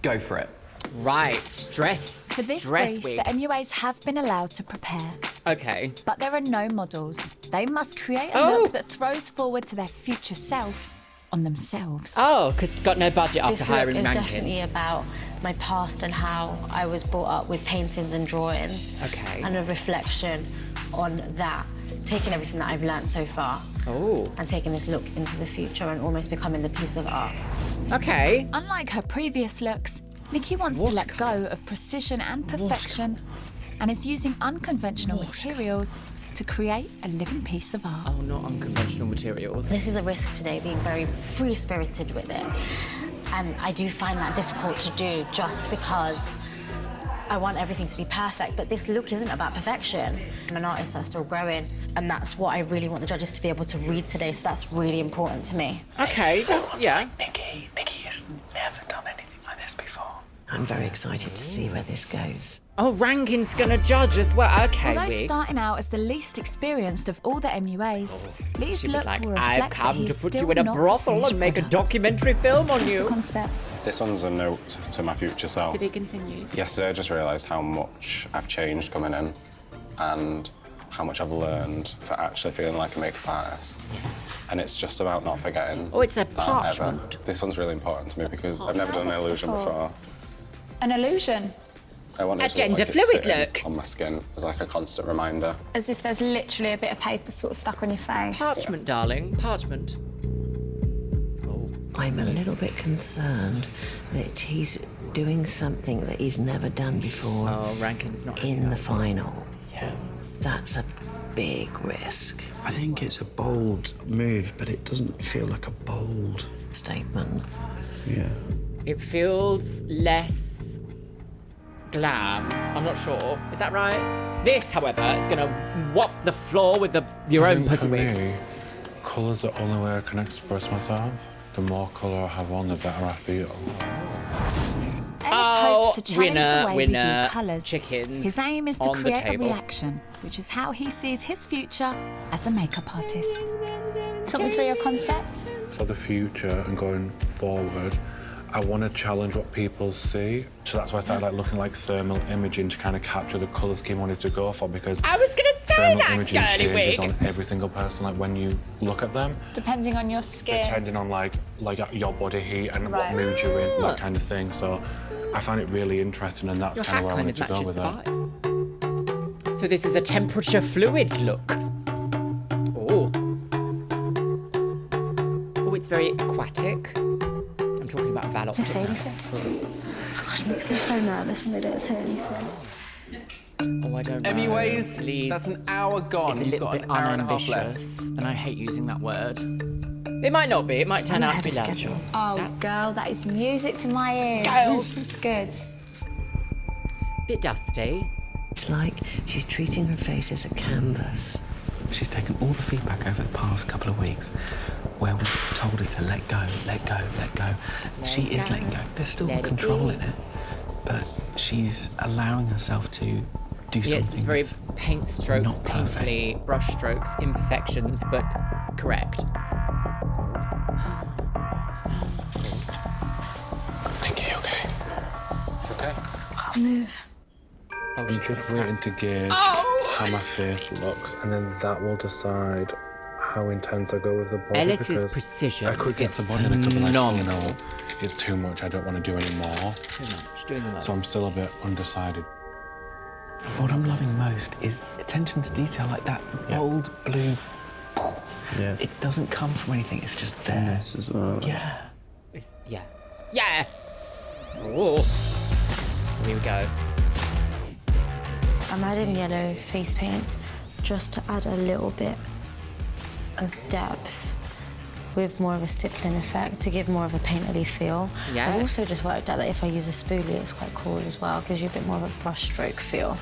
Go for it. Right, stress For this wig. brief, the MUAs have been allowed to prepare. Okay. But there are no models. They must create a Oh. look that throws forward to their future self on themselves. Oh, because got no budget after This look hiring is Rankin. definitely about my past and how I was brought up with paintings and drawings. Okay. And a reflection on that, taking everything that I've learnt so far. Oh. And taking this look into the future and almost becoming the piece of art. Okay. Unlike her previous looks, Nikki wants to let go of precision and perfection and is using unconventional materials to create a living piece of art. Oh, not unconventional materials. This is a risk today, being very free-spirited with it. And I do find that difficult to do just because I want everything to be perfect, but this look isn't about perfection. I'm an artist that's still growing, and that's what I really want the judges to be able to read today, so that's really important to me. Okay, yeah. Nikki has never done anything like this before. I'm very excited to see where this goes. Oh, Rankin's gonna judge as well. Okay, Although wig. starting out as the least experienced of all the MUAs, Lee's She was look like, will I've reflect come that to he's put you still in a not brothel finished and make a product. documentary film on What's you. the concept? This one's a note to my future self. To be continued. Yesterday, I just realised how much I've changed coming in and how much I've learned to actually feeling like a makeup artist. And it's just about not forgetting. Oh, it's a that parchment. ever. This one's really important to me because I've never done an illusion before. An illusion? I wanted A to gender like it fluid sitting look. on my skin as like a constant reminder. As if there's literally a bit of paper sort of stuck on your face. Parchment, darling. Parchment. I'm a little bit concerned that he's doing something that he's never done before. Oh, Rankin's not in the final. Yeah. That's a big risk. I think it's a bold move, but it doesn't feel like a bold statement. Yeah. It feels less glam. I'm not sure. Is that right? This, however, is gonna whop the floor with your I own think pussy for wig. me, colour's the only way I can express myself. The more colour I have on, the better I feel. Ellis hopes to challenge the way we view winner, colours. chickens His aim is to on the create a table. reaction, which is how he sees his future as a makeup artist. Talk me through your concept. For the future and going forward, I want to challenge what people see. So that's why I started looking like thermal imaging to kind of capture the colour scheme I wanted to go for, because I was gonna say thermal that, imaging girly changes wig. on every single person, like when you look at them, Depending on your skin. depending on like your body heat and Right. what mood you're in, that kind of thing. So I find it really interesting, and that's Your kind of where I hat wanted to kind go of with it. So this is a temperature fluid look. Oh. Oh, it's very aquatic. I'm talking about Val. Did they say anything? Oh God, it makes me so nervous when they don't say anything. Oh, I don't know. MUAs, Please. that's an hour gone. It's a You've little got bit an hour and a half left. unambitious, and I hate using that word. It might not be. It might turn I'm out to be ahead of lovely. schedule. Oh, girl, that is music to my ears. Girl. Good. Bit dusty. It's like she's treating her face as a canvas. She's taken all the feedback over the past couple of weeks where we've told her to let go, let go, let go. She is letting go. There's still control in it, but she's allowing herself to do something. Yes, it's very paint strokes, not perfect. painterly, brush strokes, imperfections, but correct. Nikki, okay? Okay? Can't move. I'm just waiting to gauge how my face looks, and then that will decide how intense I go with the body. Ellis's because precision I could get is someone and I could be like, phenomenal. you know, it's too much, I don't want to do any more. Too much, doing the most. So I'm still a bit undecided. What I'm loving most is attention to detail, like that bold blue. Yeah. It doesn't come from anything, it's just there. This as well. Yeah. Yeah. Yeah! Oh. Here we go. I'm adding yellow face paint just to add a little bit of depth with more of a stippling effect to give more of a painterly feel. Yeah. I've also just worked out that if I use a spoolie, it's quite cool as well. It gives you a bit more of a brush stroke feel.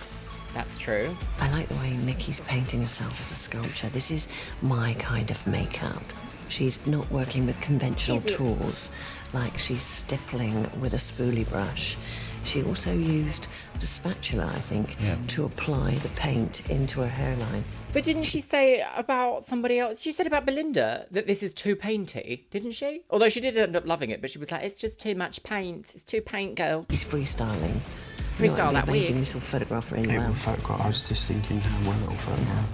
That's true. I like the way Nikki's painting herself as a sculpture. This is my kind of makeup. She's not working with conventional tools, like she's stippling with a spoolie brush. She also used a spatula, I think, to apply the paint into her hairline. But didn't she say about somebody else? She said about Belinda that this is too painty, didn't she? Although she did end up loving it, but she was like, it's just too much paint. It's too paint, girl. He's freestyling. Freestyle that amazing. wig. This will photograph really It well. will photograph. I was just thinking how well it will photograph.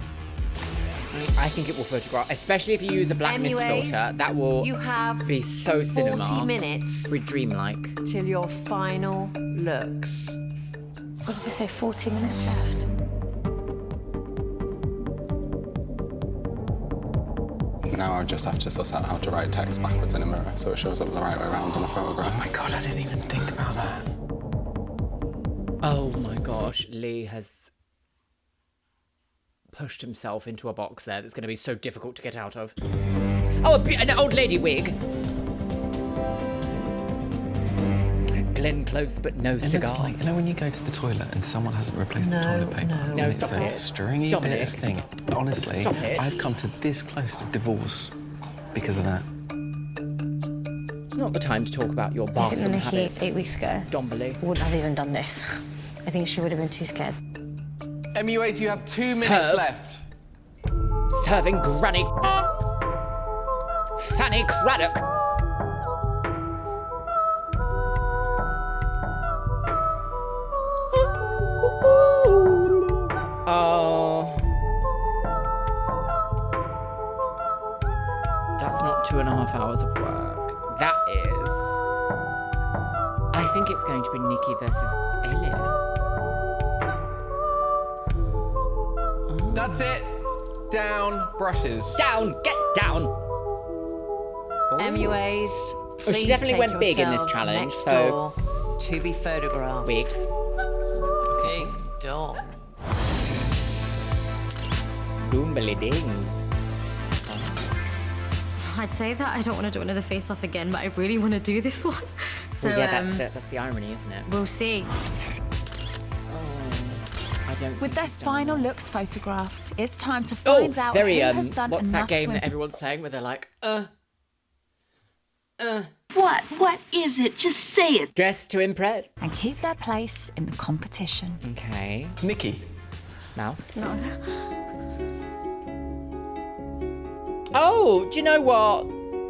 I think it will photograph, especially if you use a black mist MUAs, filter. That will you have be so cinema. 40 minutes Very dreamlike. till your final looks. What did you say, 40 minutes left? Now I just have to suss out how to write text backwards in a mirror so it shows up the right way around on a photograph. Oh my God, I didn't even think about that. Oh my gosh, Lee has pushed himself into a box there that's going to be so difficult to get out of. Oh, an old lady wig. Glenn Close, but no It cigar. looks like, you know when you go to the toilet and someone hasn't replaced the toilet paper? No, It's stop a it. stringy Dominic. bit of thing. Honestly, Stop it. I've come to this close to divorce because of that. It's not the time to talk about your I think bathroom when Nikki habits. 8 weeks ago Dombally. wouldn't have even done this. I think she would have been too scared. MUAs, you have 2 minutes Serve. left. Serving Granny Fanny Craddock. Oh. That's not 2.5 hours of work. That is. I think it's going to be Nikki versus Ellis. That's it. Down, brushes. Down, get down. MUAs, Oh, please she definitely take went big in this yourselves challenge, next so- door to be photographed. Wigs. Ding dong. Boombly dings. I'd say that I don't want to do another face-off again, but I really want to do this one. So, Well, yeah, that's the irony, isn't it? we'll see. I don't. With their final looks photographed, it's time to Oh, find out very who has done what's enough that game to that everyone's playing where they're like, What is it? Just say it. dress to impress. and keep their place in the competition. Okay. Nikki. Mouse. No. Oh, do you know what?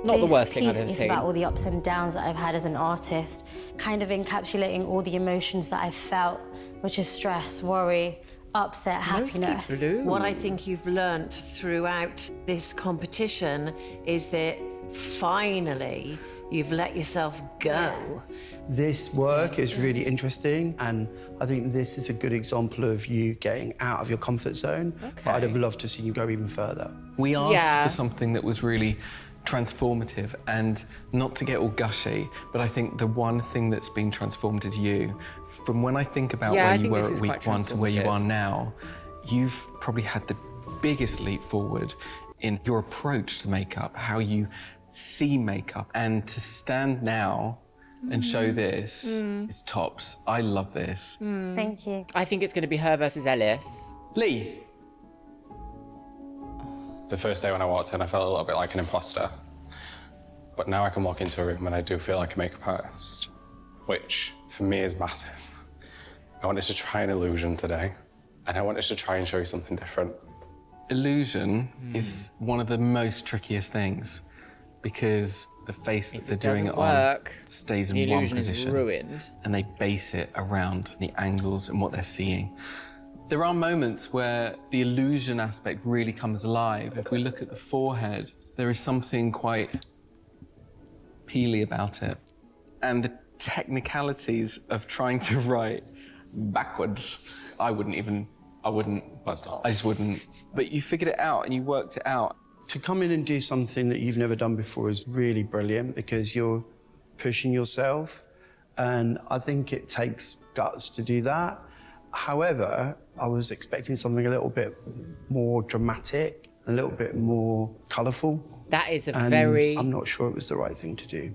Not the worst thing I've This ever piece is seen. about all the ups and downs that I've had as an artist, kind of encapsulating all the emotions that I've felt, which is stress, worry, upset, happiness. What I think you've learnt throughout this competition is that finally you've let yourself go. This work is really interesting, and I think this is a good example of you getting out of your comfort zone. But I'd have loved to see you go even further. We asked Yeah. for something that was really transformative, and not to get all gushy, but I think the one thing that's been transformed is you. From when I think about Yeah, I where you think were this at is week quite 1 to where you transformative. are now, you've probably had the biggest leap forward in your approach to makeup, how you see makeup, and to stand now and show this is tops. I love this. Thank you. I think it's going to be her versus Ellis. Lee. The first day when I walked in, I felt a little bit like an imposter. But now I can walk into a room and I do feel like a makeup artist, which for me is massive. I wanted to try an illusion today, and I wanted to try and show you something different. Illusion is one of the most trickiest things because the face that they're doing it on stays in one position. The illusion is ruined. And they base it around the angles and what they're seeing. There are moments where the illusion aspect really comes alive. If we look at the forehead, there is something quite peely about it. And the technicalities of trying to write backwards, I just wouldn't. But you figured it out and you worked it out. To come in and do something that you've never done before is really brilliant because you're pushing yourself. And I think it takes guts to do that. However, I was expecting something a little bit more dramatic, a little bit more colourful. That is I'm not sure it was the right thing to do.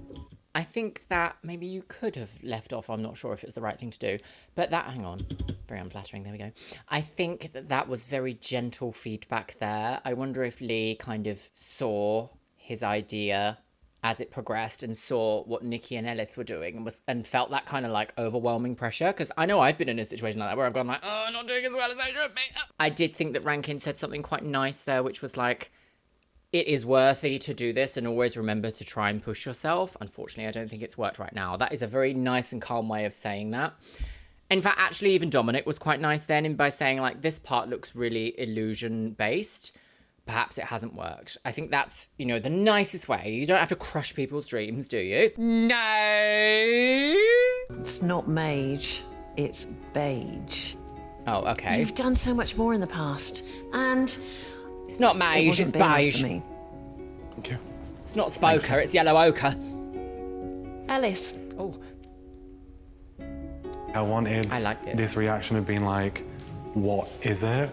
I think that maybe you could have left off, I'm not sure if it's the right thing to do, but hang on, very unflattering, there we go. I think that was very gentle feedback there. I wonder if Lee kind of saw his idea as it progressed and saw what Nikki and Ellis were doing and felt that kind of like overwhelming pressure, because I know I've been in a situation like that where I've gone like, oh, I'm not doing as well as I should be. I did think that Rankin said something quite nice there, which was like, it is worthy to do this and always remember to try and push yourself. Unfortunately, I don't think it's worked right now. That is a very nice and calm way of saying that. In fact, actually, even Dominic was quite nice then by saying, like, this part looks really illusion-based. Perhaps it hasn't worked. I think that's, the nicest way. You don't have to crush people's dreams, do you? No! It's not mage, it's beige. Oh, okay. You've done so much more in the past, and... It's not mage, it's beige. Me. Thank you. It's not spoker, it's yellow ochre. Ellis. Oh. I wanted like this reaction of being like, what is it?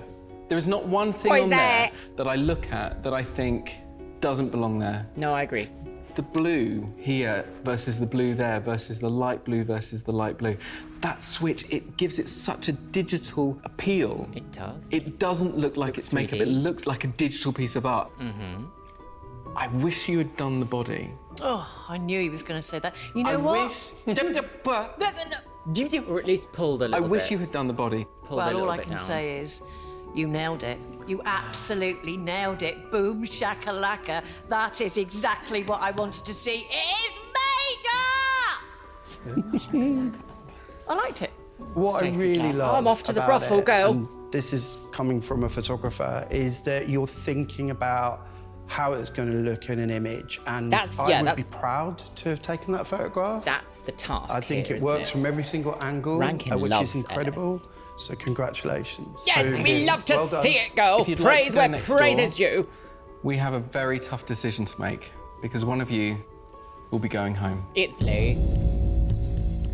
There is not one thing on there that I look at that I think doesn't belong there. No, I agree. The blue here versus the blue there versus the light blue versus the light blue. That switch, it gives it such a digital appeal. It does. It doesn't look like it's makeup, it looks like a digital piece of art. I wish you had done the body. Oh, I knew he was going to say that. You know what? Or at least pulled a little bit. I wish you had done the body. Well, all I can say is, you nailed it. You absolutely nailed it. Boom, shakalaka. That is exactly what I wanted to see. It is major! I liked it. What I really love I'm off to the about brothel, it, girl. and this is coming from a photographer, is that you're thinking about how it's going to look in an image, and I would be proud to have taken that photograph. That's the task. I think it works from every single angle, Rankin which loves is incredible. Ellis. So congratulations. Yes, we love to see it, girl. If you'd like Praise to go where next praise door, is due. We have a very tough decision to make because one of you will be going home. It's Lee.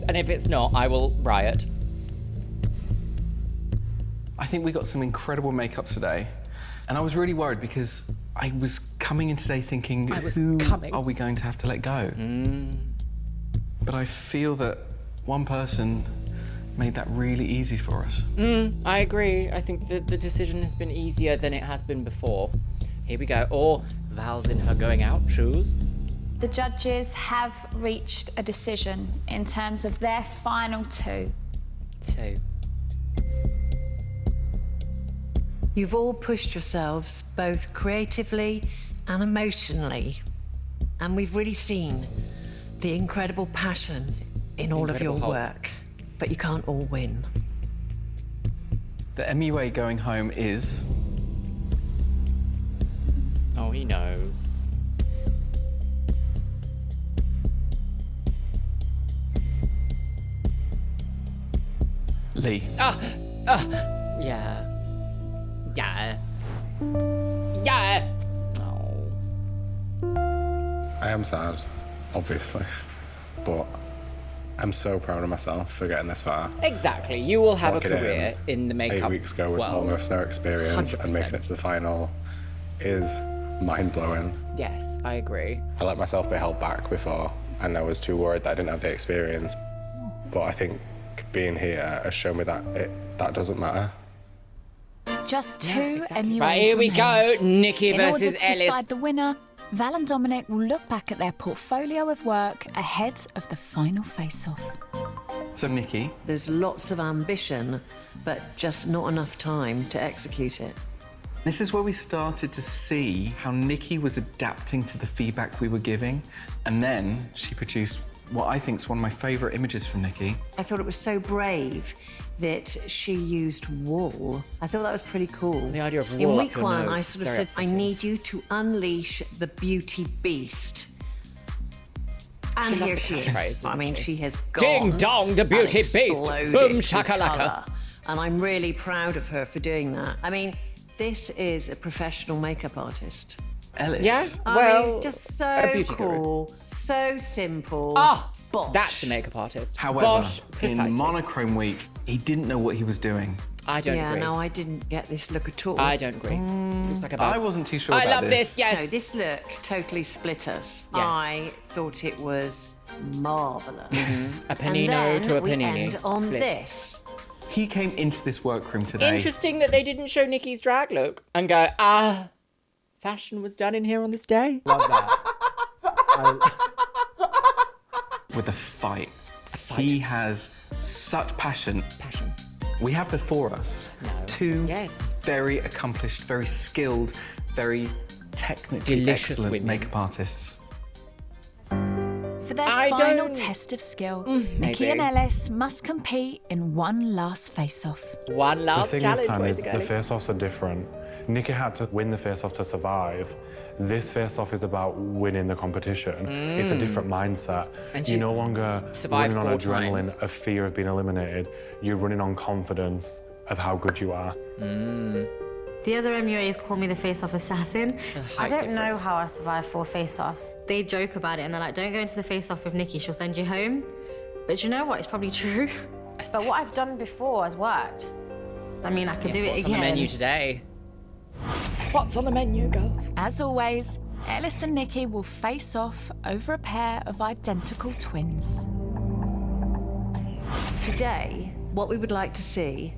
And if it's not, I will riot. I think we got some incredible makeups today. And I was really worried because I was coming in today thinking, who are we going to have to let go? But I feel that one person made that really easy for us. I agree. I think the decision has been easier than it has been before. Here we go. Or Val's in her going out shoes. The judges have reached a decision in terms of their final two. You've all pushed yourselves both creatively and emotionally. And we've really seen the incredible passion in all of your work. But you can't all win. The MUA going home is... Oh, he knows. Lee. Yeah. Oh. I am sad, obviously, but I'm so proud of myself for getting this far. Exactly. You will have Walking a career in the makeup 8 weeks ago with almost no experience 100%. and making it to the final is mind-blowing. Yes, I agree. I let myself be held back before, and I was too worried that I didn't have the experience. But I think being here has shown me that that doesn't matter. Just two MUAs Right, here we go. Nikki In order versus to Ellis. decide the winner, Val and Dominic will look back at their portfolio of work ahead of the final face-off. So, Nikki? There's lots of ambition, but just not enough time to execute it. This is where we started to see how Nikki was adapting to the feedback we were giving, and then she produced what I think is one of my favourite images from Nikki. I thought it was so brave that she used wool. I thought that was pretty cool. The idea of wool In up week your one, nose, I sort of very said, I upsetting. need you to unleash the beauty beast. And She loves here a she catchphrase, is. doesn't I mean, she? she has Ding gone dong, the beauty and beast. exploded Boom with shakalaka. colour. And I'm really proud of her for doing that. I mean, this is a professional makeup artist. Ellis. Yeah, I well, mean, just a so beauty guru. cool, so simple. Bosh. That's a makeup artist. However, Bosh, precisely. in monochrome week, he didn't know what he was doing. I don't yeah, agree. no, I didn't get this look at all. I don't agree. Looks like a bad... I wasn't too sure I about love this, yes. No, this look totally split us. Yes. I thought it was marvellous. A panino and then to a we panini. end on Split. this. He came into this workroom today. Interesting that they didn't show Nikki's drag look and go, fashion was done in here on this day. Love that. With a fight. He has such passion. We have before us two very accomplished, very skilled, very technically Delicious excellent women. makeup artists. For their I final don't- test of skill, maybe. Nikki and Ellis must compete in one last face-off. One The last thing challenge, this time boys is and the girls. face-offs are different. Nikki had to win the face-off to survive. This face-off is about winning the competition. It's a different mindset. And You're she's no longer survived running on 4 adrenaline, times. of fear of being eliminated. You're running on confidence of how good you are. The other MUAs call me the face-off assassin. I height don't know difference. how I survived 4 face-offs. They joke about it and they're like, don't go into the face-off with Nikki, she'll send you home. But you know what? It's probably true. But what I've done before has worked. I mean, I could Guess do it what's again. on the menu today? What's on the menu, girls? As always, Ellis and Nikki will face off over a pair of identical twins. Today, what we would like to see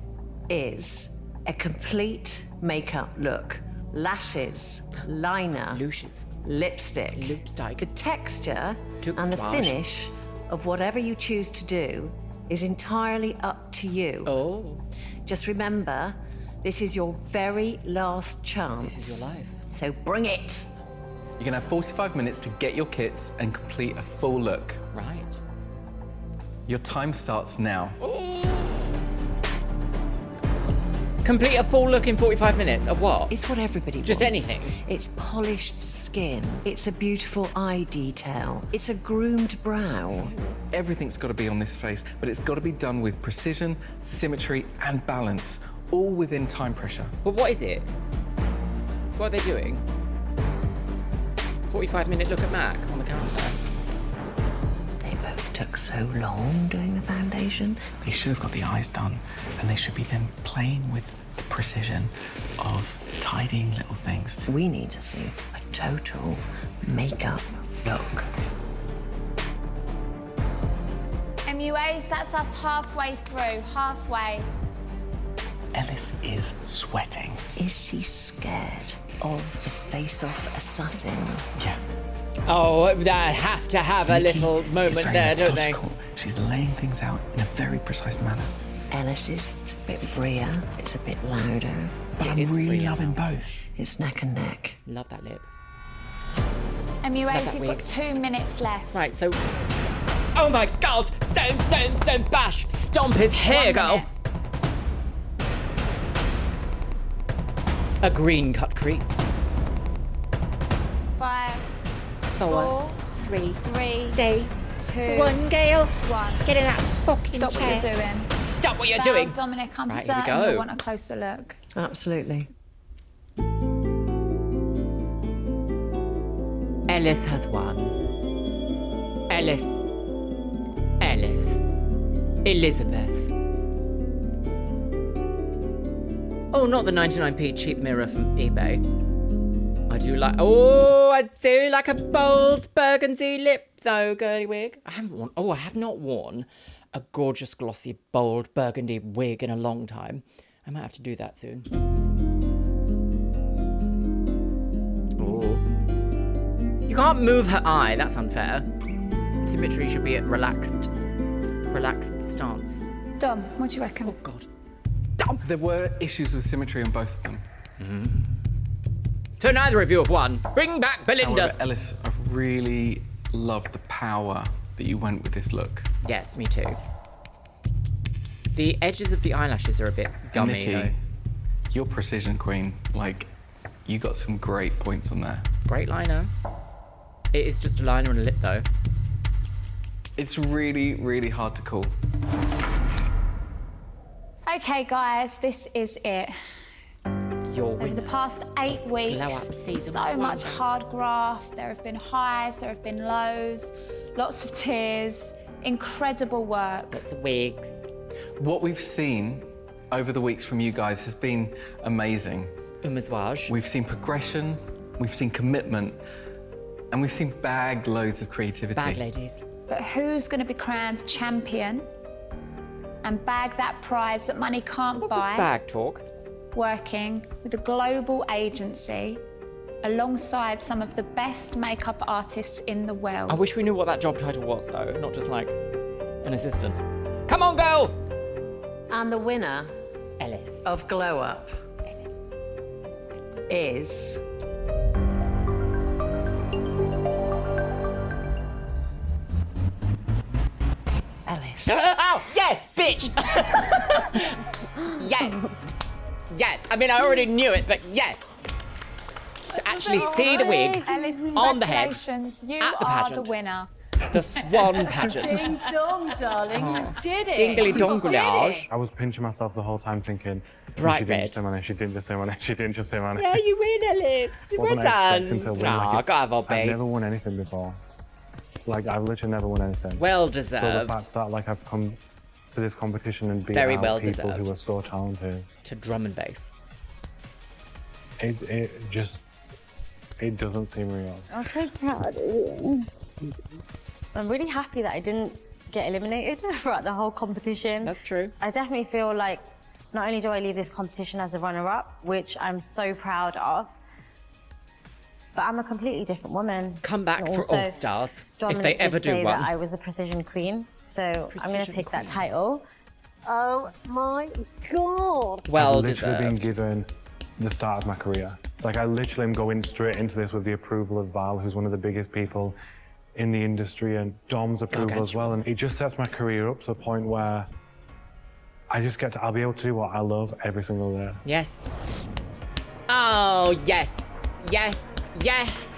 is a complete makeup look. Lashes, liner, Lushes. lipstick, the texture and the Toothbrush. finish of whatever you choose to do is entirely up to you. Oh. Just remember, this is your very last chance. This is your life. So bring it. You're gonna have 45 minutes to get your kits and complete a full look. Right. Your time starts now. Complete a full look in 45 minutes of what? It's what everybody Just wants. anything? It's polished skin. It's a beautiful eye detail. It's a groomed brow. Everything's got to be on this face, but it's got to be done with precision, symmetry, and balance, all within time pressure. But what is it? What are they doing? 45-minute look at Mac on the counter. They both took so long doing the foundation. They should have got the eyes done, and they should be then playing with the precision of tidying little things. We need to see a total makeup look. MUAs, that's us halfway through, halfway. Ellis is sweating. Is she scared of the face-off assassin? Yeah. Oh, they have to have a Nikki little is moment very there, don't they? methodical. She's laying things out in a very precise manner. Ellis's, it's a bit freer, it's a bit louder. But It I'm is really freer loving now. both. It's neck and neck. Love that lip. MUAs, that you've wig. got 2 minutes left. Right, so... Oh my God! Don't bash! Stomp his hair, 1 girl! minute. A green cut crease. 5, 4, 3, 3, 2, girl. 1. Get in that fucking Stop what you're doing. Stop what you're Val, doing. Dominic, I'm Right, here we certain go. you'll want a closer look. Absolutely. Ellis has won. Ellis. Elizabeth. Oh, not the 99p cheap mirror from eBay. I do like... Oh, I do like a bold burgundy lip though, girly wig. I have not worn a gorgeous, glossy, bold burgundy wig in a long time. I might have to do that soon. Ooh. You can't move her eye, that's unfair. Symmetry should be at relaxed stance. Dom, what do you reckon? Oh, God. There were issues with symmetry on both of them. So neither of you have won. Bring back Belinda. However, Ellis, I really love the power that you went with this look. Yes, me too. The edges of the eyelashes are a bit gummy. Nikki, though. you're precision queen. Like, you got some great points on there. Great liner. It is just a liner and a lip, though. It's really, really hard to call. Okay, guys, this is it. Over the past 8 weeks, so much hard graft. There have been highs, there have been lows, lots of tears, incredible work. Lots of wigs. What we've seen over the weeks from you guys has been amazing. We've seen progression, we've seen commitment, and we've seen bag loads of creativity. Bag ladies. But who's going to be crowned champion and bag that prize that money can't buy? Bag talk. Working with a global agency alongside some of the best makeup artists in the world. I wish we knew what that job title was, though, not just like an assistant. Come on, girl! And the winner Ellis. of Glow Up is... Ellis. Oh, yes, bitch! Yes. Yes. I mean, I already knew it, but yes. To actually see the wig Ellis, on the head congratulations. You at the are pageant. the winner. The swan pageant. Ding dong, darling, you did it. Dingly You did donglage. it. I was pinching myself the whole time thinking, Bright she didn't red. just say my name, she didn't just say my name, she didn't just say my name. Yeah, you win, Ellis. Well Wasn't expecting to done. win. Aw, Like, gotta have a I've babe. never won anything before. Like, I've literally never won anything. Well So the deserved. fact that, like, I've come to this competition and beat Very out well people deserved. who are so talented, To drum and bass. it doesn't seem real. I'm so proud of you. I'm really happy that I didn't get eliminated throughout the whole competition. That's true. I definitely feel like not only do I leave this competition as a runner-up, which I'm so proud of, but I'm a completely different woman. Come back And for also, All Stars, if Dominic they ever did say do one. that I was a precision queen, so I'm going to Precision take that queen. title. Oh my God. Well I've literally been deserved. given the start of my career. Like, I literally am going straight into this with the approval of Val, who's one of the biggest people in the industry, and Dom's approval as well. And it just sets my career up to the point where I'll be able to do what I love every single day. Yes. Oh, yes. Yes. Yes.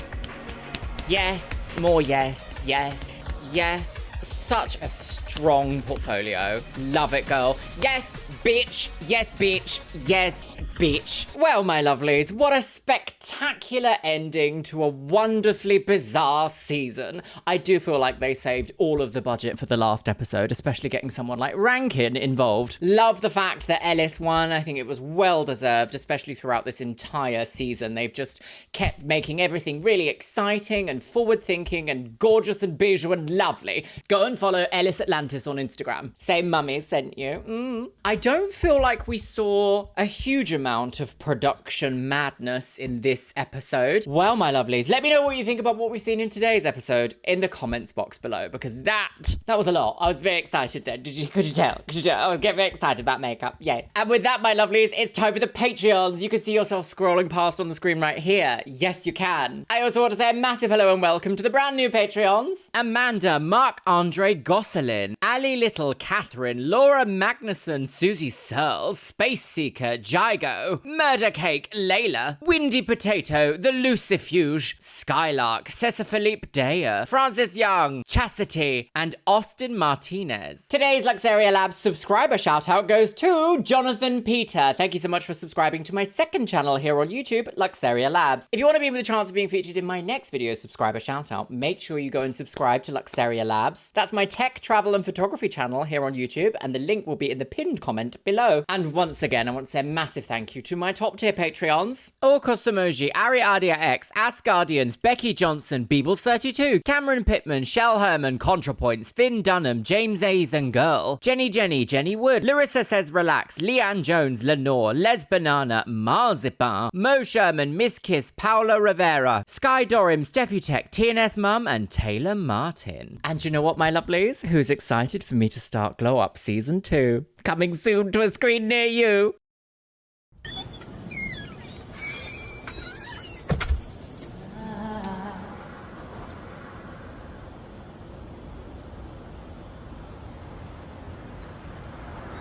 Yes. More yes. Yes. Yes. Such a strong portfolio. Love it, girl. Yes, bitch. Yes, bitch. Yes, bitch. Well, my lovelies, what a spectacular ending to a wonderfully bizarre season. I do feel like they saved all of the budget for the last episode, especially getting someone like Rankin involved. Love the fact that Ellis won. I think it was well deserved, especially throughout this entire season. They've just kept making everything really exciting and forward-thinking and gorgeous and bijou and lovely. Go and follow Ellis Atlantis on Instagram. Say mummy sent you. I don't feel like we saw a huge amount of production madness in this episode. Well, my lovelies, let me know what you think about what we've seen in today's episode in the comments box below, because that was a lot. I was very excited then. Could you tell? I was getting very excited about makeup. Yes. And with that, my lovelies, it's time for the Patreons. You can see yourself scrolling past on the screen right here. Yes, you can. I also want to say a massive hello and welcome to the brand new Patreons. Amanda, Mark-Andre Gosselin, Ali Little, Catherine, Laura Magnuson, Susie Searles, Space Seeker, Jigo, Murder Cake, Layla, Windy Potato, The Lucifuge, Skylark, Cesar Philippe Daya, Francis Young, Chastity, and Austin Martinez. Today's Luxeria Labs subscriber shout out goes to Jonathan Peter. Thank you so much for subscribing to my second channel here on YouTube, Luxeria Labs. If you want to be with a chance of being featured in my next video subscriber shout out, make sure you go and subscribe to Luxeria Labs. That's my tech, travel, and photography channel here on YouTube, and the link will be in the pinned comment below. And once again, I want to say a massive thank thank you to my top tier Patreons. Orko Samoji, Ariadia X, Asgardians, Becky Johnson, Beebles32, Cameron Pittman, Shell Herman, ContraPoints, Finn Dunham, James A's and Girl, Jenny Wood, Larissa Says Relax, Leanne Jones, Lenore, Les Banana, Marzipan, Mo Sherman, Miss Kiss, Paula Rivera, Sky Dorim, Steffutech, TNS Mum, and Taylor Martin. And you know what, my lovelies? Who's excited for me to start Glow Up Season 2? Coming soon to a screen near you.